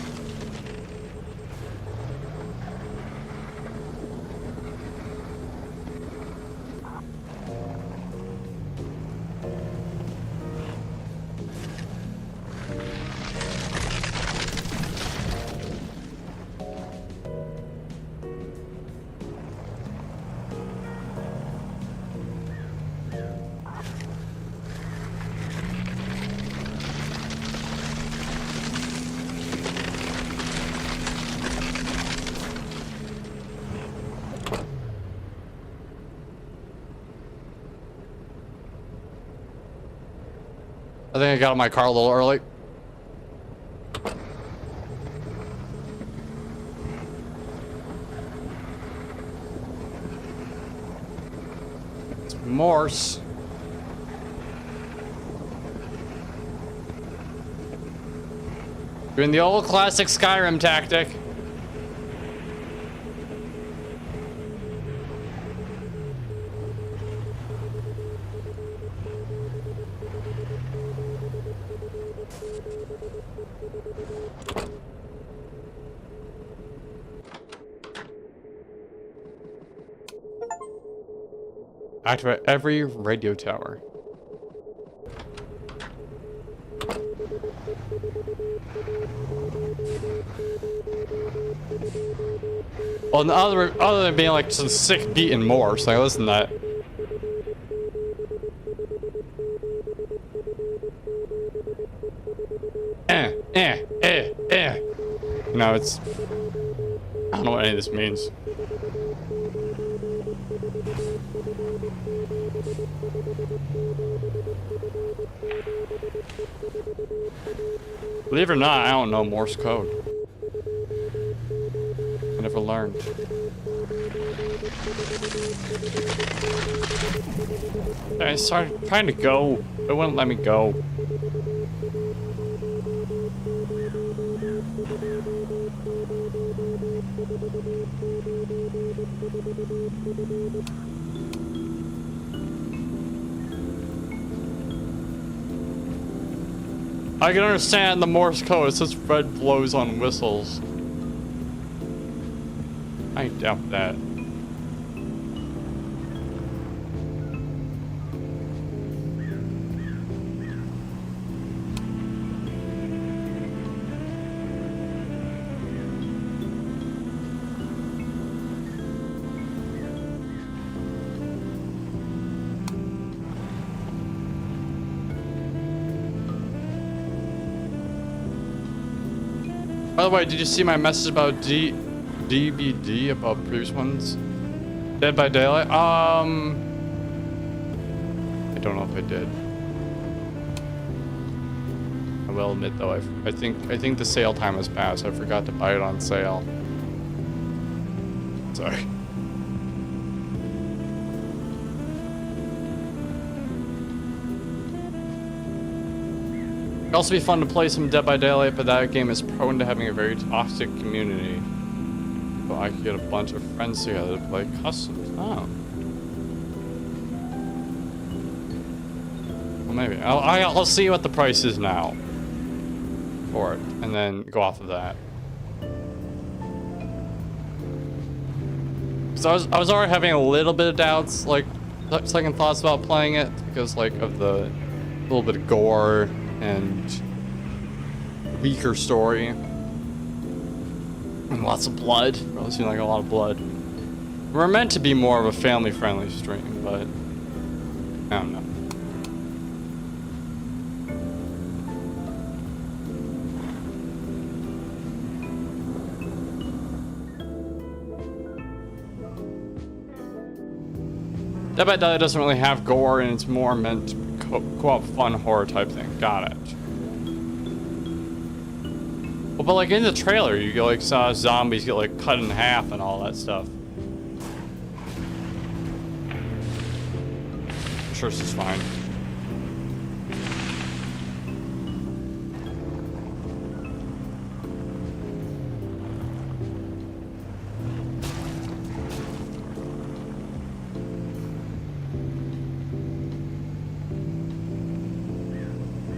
I think I got in my car a little early. It's Morse. Doing the old classic Skyrim tactic. Activate every radio tower. Well, and other than being like some sick beat and more, so I listen to that. No, it's... I don't know what any of this means. Believe it or not, I don't know Morse code. I never learned. I started trying to go. It wouldn't let me go. I can understand the Morse code. It says red blows on whistles. I doubt that. By the way, did you see my message about DBD about previous ones? Dead by Daylight? I don't know if I did. I will admit though, I think the sale time has passed. I forgot to buy it on sale. Sorry. It'd also be fun to play some Dead by Daylight, but that game is prone to having a very toxic community. So I could get a bunch of friends together to play customs. Oh. Well, maybe. I'll see what the price is now for it, and then go off of that. Because I was already having a little bit of doubts, like second thoughts about playing it because like of the little bit of gore and weaker story and lots of blood. Really seemed like a lot of blood. We're meant to be more of a family-friendly stream, but I don't know. Dead by Daylight doesn't really have gore, and it's more meant to be co-op fun horror type thing. Got it. Well, but like in the trailer, you like saw zombies get like cut in half and all that stuff. I'm sure this is fine.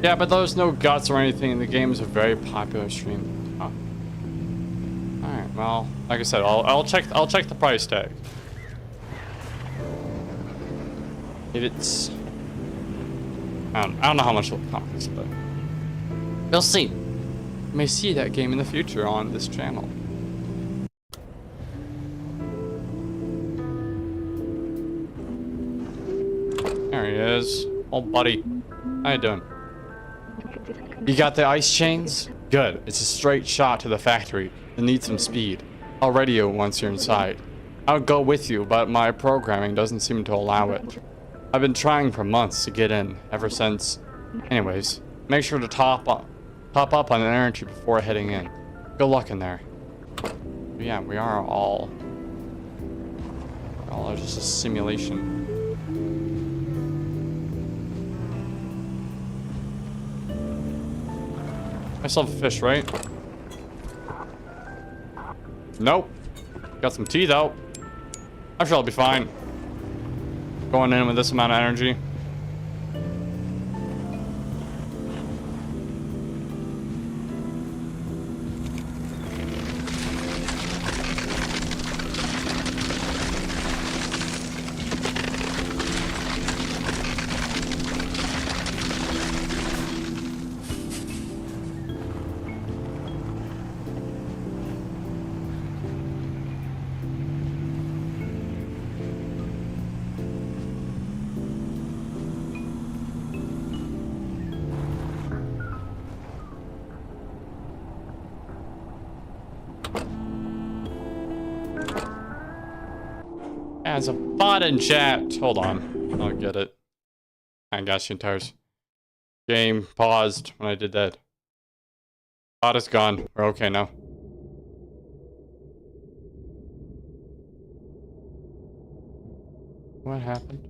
Yeah, but there's no guts or anything, and the game is a very popular stream. Oh. All right, well, like I said, I'll check the price tag. If it's, I don't know how much it costs, but we'll see. You may see that game in the future on this channel. There he is, old buddy. How you doing? You got the ice chains? Good. It's a straight shot to the factory. You'll need some speed. I'll radio once you're inside. I would go with you, but my programming doesn't seem to allow it. I've been trying for months to get in, ever since. Anyways, make sure to top up on energy before heading in. Good luck in there. But yeah, we are all just a simulation. I still have a fish, right? Nope. Got some tea though. I'm sure I'll be fine. Going in with this amount of energy. As a bot in chat. Hold on. I'll get it. I got you, entires. Game paused when I did that. Bot is gone. We're okay now. What happened?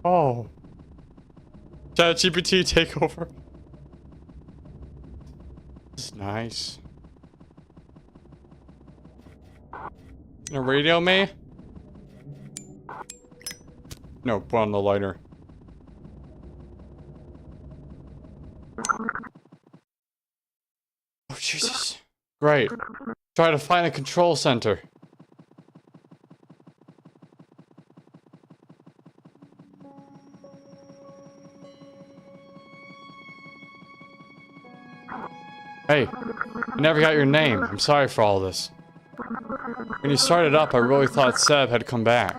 Oh. ChatGPT takeover. This is nice. Gonna radio me? No, put on the lighter. Oh, Jesus. Great. Try to find the control center. Hey, I never got your name. I'm sorry for all this. When you started up, I really thought Seb had come back.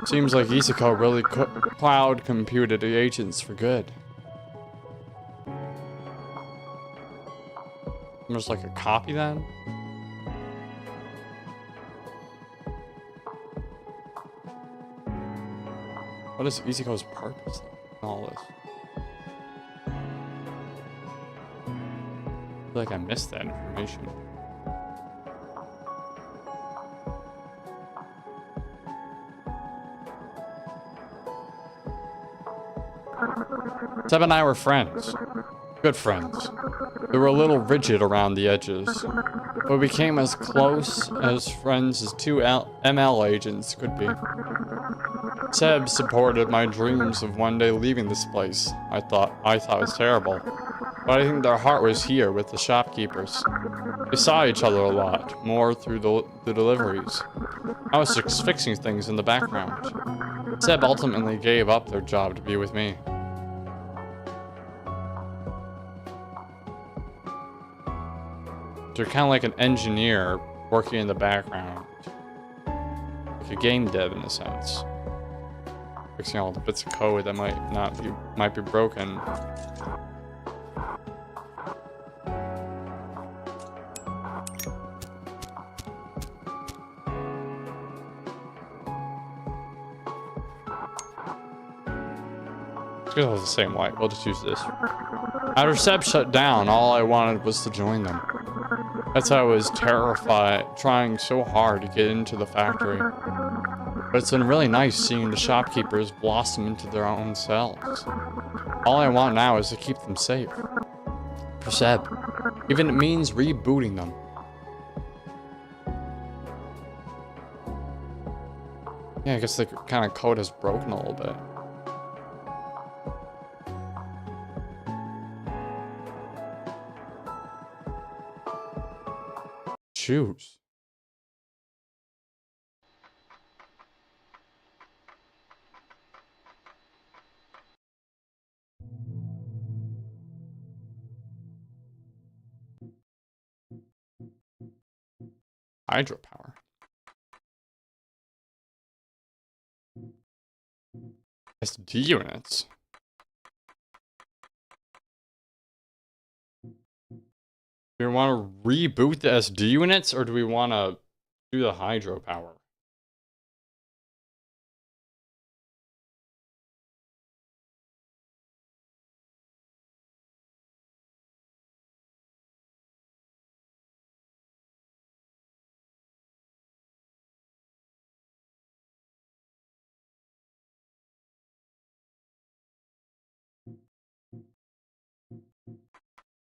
Seems like Isako really cloud computed the agents for good. Almost like a copy then? What is Isako's purpose in all this? I feel like I missed that information. Seb and I were friends. Good friends. We were a little rigid around the edges, but We became as close as friends as two ML agents could be. Seb supported my dreams of one day leaving this place. I thought it was terrible. But I think their heart was here with the shopkeepers. We saw each other a lot, more through the deliveries. I was just fixing things in the background. Seb ultimately gave up their job to be with me. They're kind of like an engineer working in the background. Like a game dev in a sense. Fixing all the bits of code that might be broken. It's because it was the same light. We'll just use this. After Seb shut down, all I wanted was to join them. That's how I was terrified, trying so hard to get into the factory. But it's been really nice seeing the shopkeepers blossom into their own selves. All I want now is to keep them safe. For Seb, even it means rebooting them. Yeah, I guess the kind of code has broken a little bit. Choose. Hydropower. SD units. Do we want to reboot the SD units, or do we want to do the hydropower?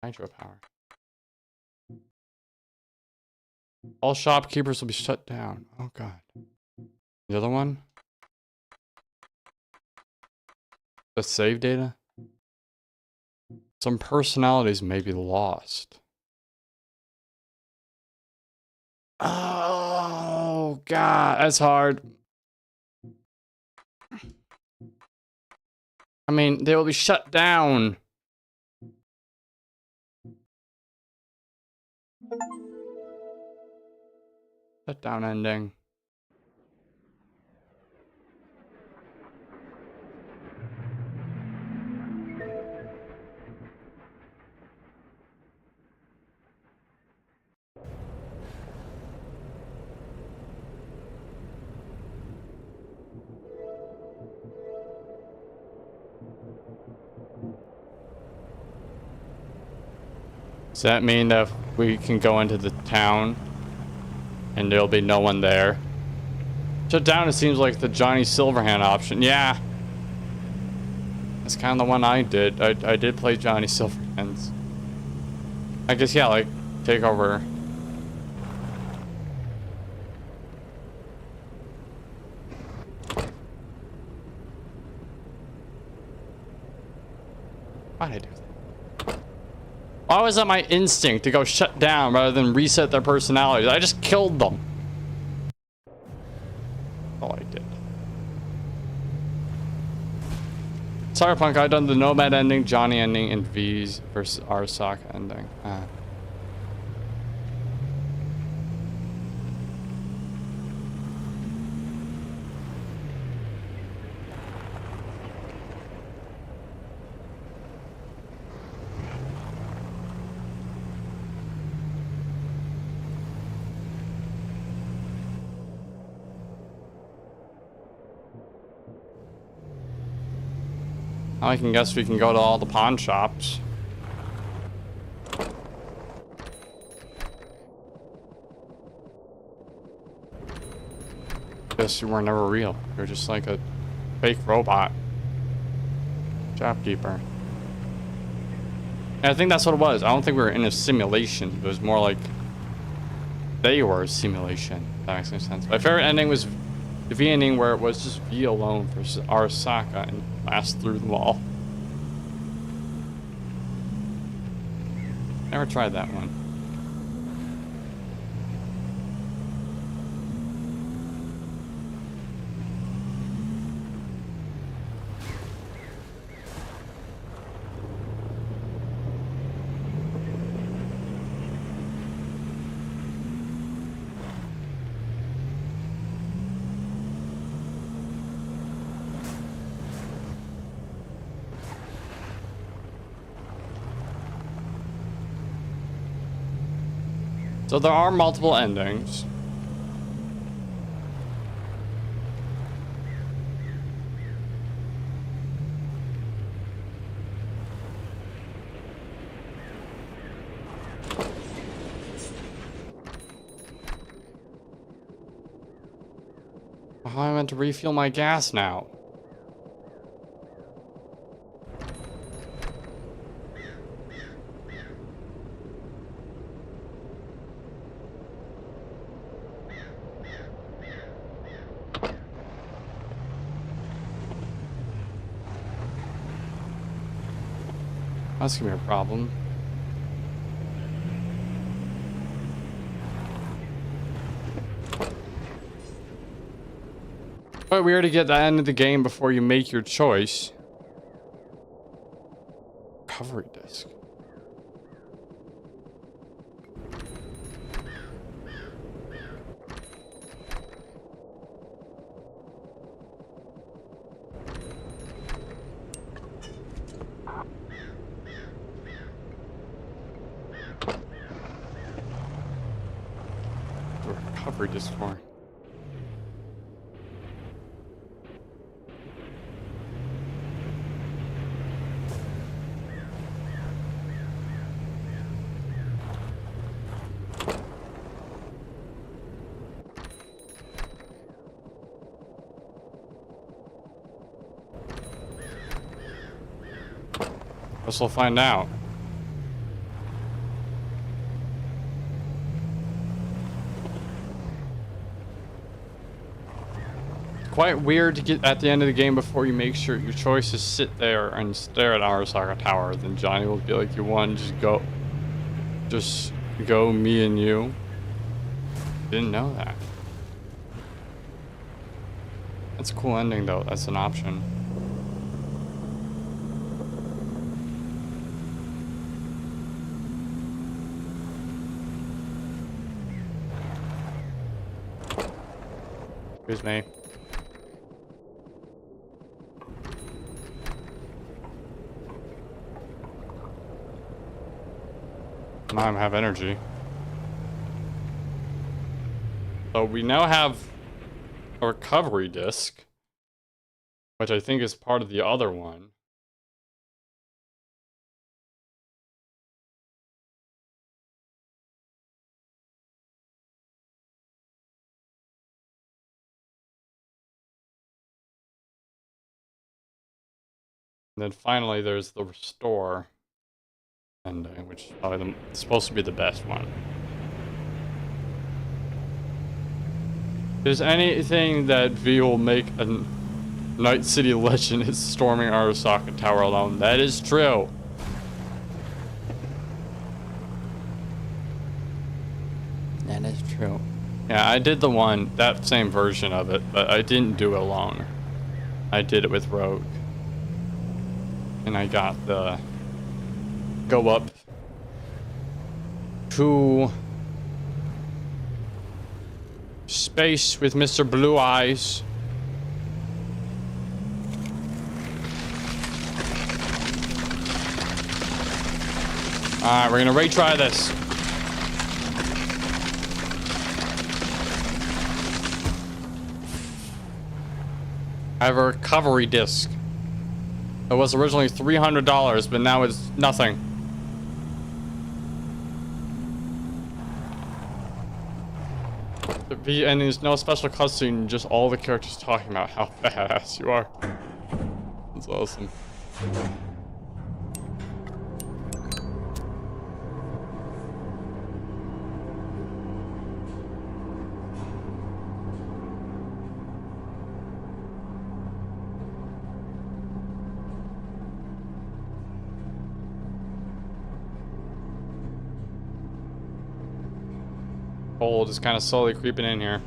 Hydropower. All shopkeepers will be shut down. Oh god. The other one? The save data? Some personalities may be lost. Oh god, that's hard. I mean, they will be shut down. Shutdown ending. Does that mean that we can go into the town and there'll be no one there? Shut down, it seems like the Johnny Silverhand option. Yeah. That's kind of the one I did. I did play Johnny Silverhands. I guess, yeah, like, take over. Why'd I do that? Why was that my instinct to go shut down rather than reset their personalities? I just killed them. Oh, I did. Cyberpunk, I've done the Nomad ending, Johnny ending, and V's versus Arasaka ending. I can guess we can go to all the pawn shops. Guess you were never real. You're just like a fake robot. Shopkeeper. And I think that's what it was. I don't think we were in a simulation. It was more like they were a simulation. That makes no sense. My favorite ending was the V ending where it was just V alone versus Arasaka and blast through them all. Never tried that one. So there are multiple endings. How am I meant to refuel my gas now? That's gonna be a problem. Quite weird to get the end of the game before you make your choice. Recovery disc. Recovery disc for. Guess we'll find out. Quite weird to get at the end of the game before you make sure your choice is sit there and stare at Arasaka Tower. Then Johnny will be like, you won, just go me and you. Didn't know that. That's a cool ending though, that's an option. Excuse me. Now I have energy. So we now have a recovery disc, which I think is part of the other one. And then finally there's the restore ending, which is probably supposed to be the best one. If there's anything that V will make a Night City legend, is storming Arasaka Tower alone. That is true. That is true. Yeah, I did that same version of it, but I didn't do it alone. I did it with Rogue. And I got the go up to space with Mr. Blue Eyes. Alright, we're gonna retry this. I have a recovery disc. It was originally $300, but now it's nothing. And there's no special cutscene, just all the characters talking about how badass you are. That's awesome. Cold is kind of slowly creeping in here.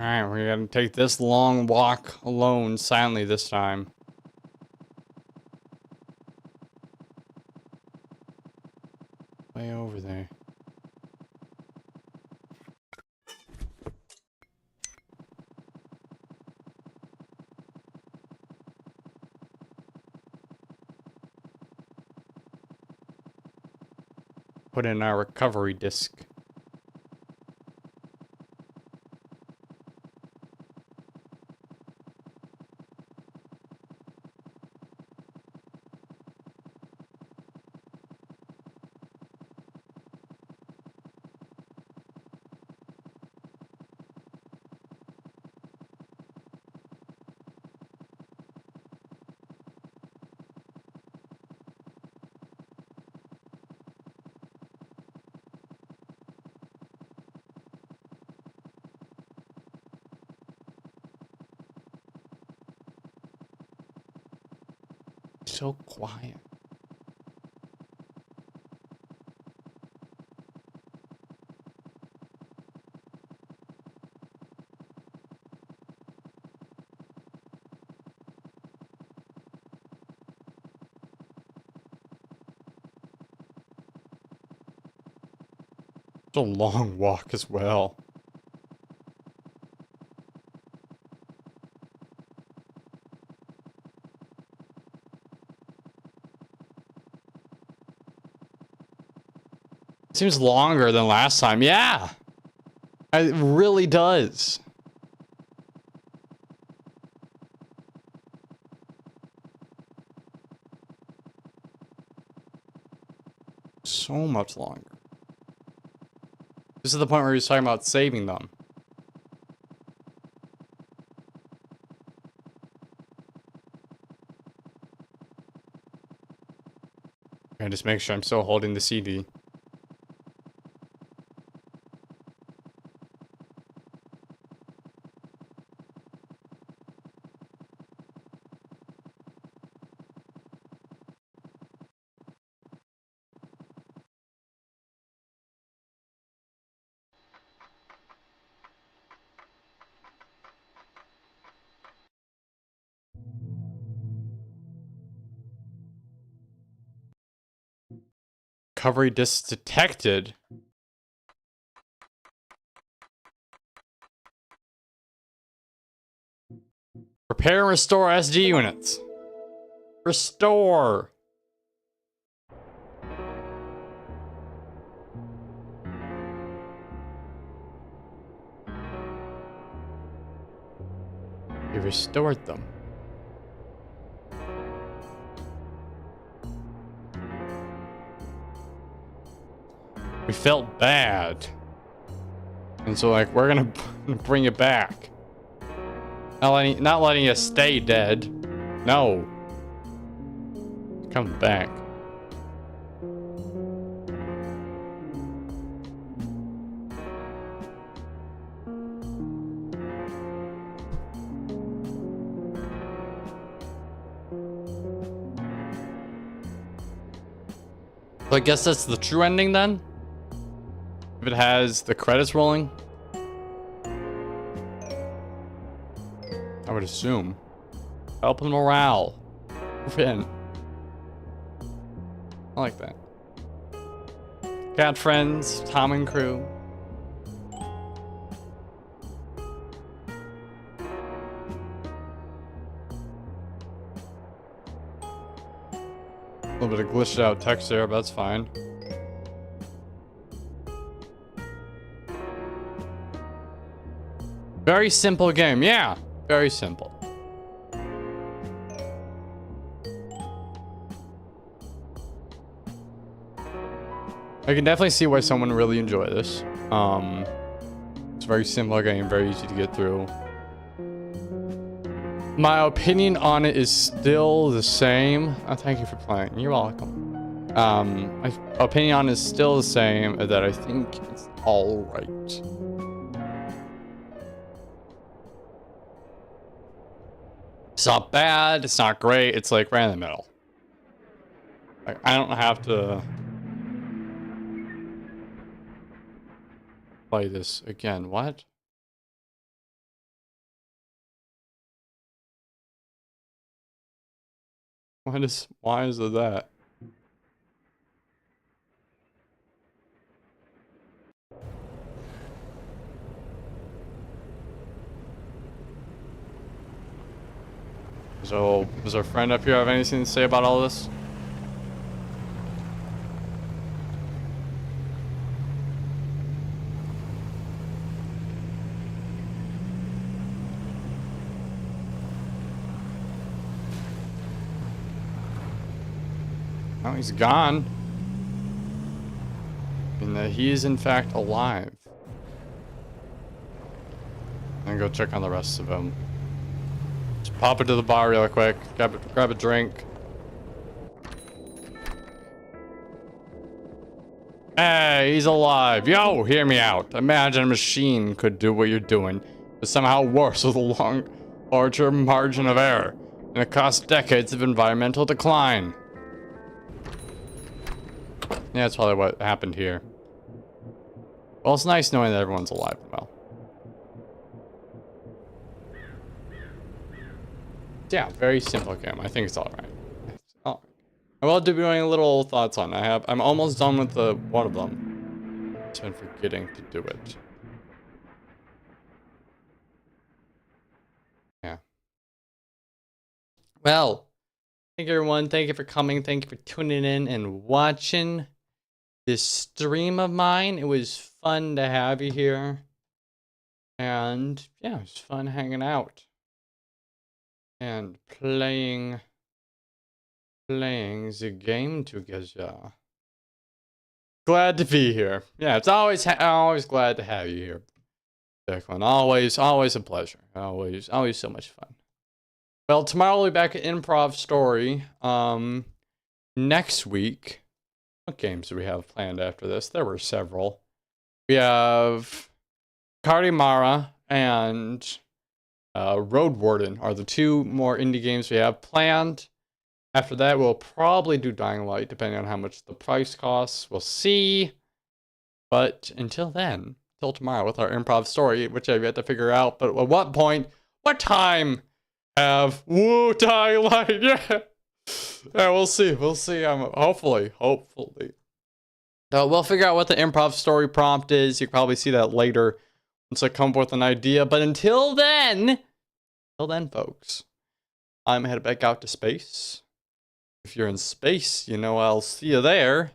Alright, we're gonna take this long walk alone, silently this time. Way over there. Put in our recovery disc. So quiet. It's a long walk as well. Seems longer than last time. Yeah, it really does. So much longer. This is the point where he was talking about saving them. Okay, just make sure I'm still holding the CD. Recovery disc detected. Repair and restore SD units. Restore. You restored them. We felt bad. And so like, we're gonna bring it back. Not letting you stay dead. No. Come back. So I guess that's the true ending then? If it has the credits rolling? I would assume. Help and morale. Move in. I like that. Cat friends, Tom and crew. A little bit of glitched out text there, but that's fine. Very simple game, yeah. Very simple. I can definitely see why someone really enjoy this. It's a very simple game, very easy to get through. My opinion on it is still the same. Oh, thank you for playing. You're welcome. My opinion on it is still the same, that I think it's all right. It's not bad. It's not great. It's like right in the middle. Like, I don't have to play this again. What? Why is it that? So, does our friend up here have anything to say about all this? Oh, he's gone. And that he is in fact alive. And go check on the rest of them. Just pop into the bar real quick. Grab a drink. Hey, he's alive. Yo, hear me out. Imagine a machine could do what you're doing, but somehow worse with a larger margin of error. And it costs decades of environmental decline. Yeah, that's probably what happened here. Well, it's nice knowing that everyone's alive and well. Yeah, very simple game. I think it's alright. Oh. I will be doing a little thoughts on it. I'm almost done with one of them. I've been forgetting to do it. Yeah. Well, thank you everyone. Thank you for coming. Thank you for tuning in and watching this stream of mine. It was fun to have you here. And yeah, it was fun hanging out. And playing the game together. Glad to be here. Yeah, it's always glad to have you here, Declan. Always a pleasure. Always so much fun. Well, tomorrow we'll be back at Improv Story. Next week, what games do we have planned after this? There were several. We have Karimara and Road Warden are the two more indie games we have planned. After that, we'll probably do Dying Light, depending on how much the price costs. We'll see. But until then, till tomorrow with our Improv Story, which I've yet to figure out. But at what point, what time have Dying Light? Yeah. Yeah, we'll see. We'll see. Hopefully. So we'll figure out what the Improv Story prompt is. You can probably see that later once I come up with an idea. But until then, folks, I'm headed back out to space. If you're in space, you know I'll see you there.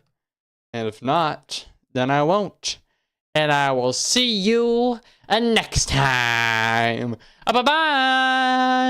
And if not, then I won't. And I will see you next time. Bye-bye.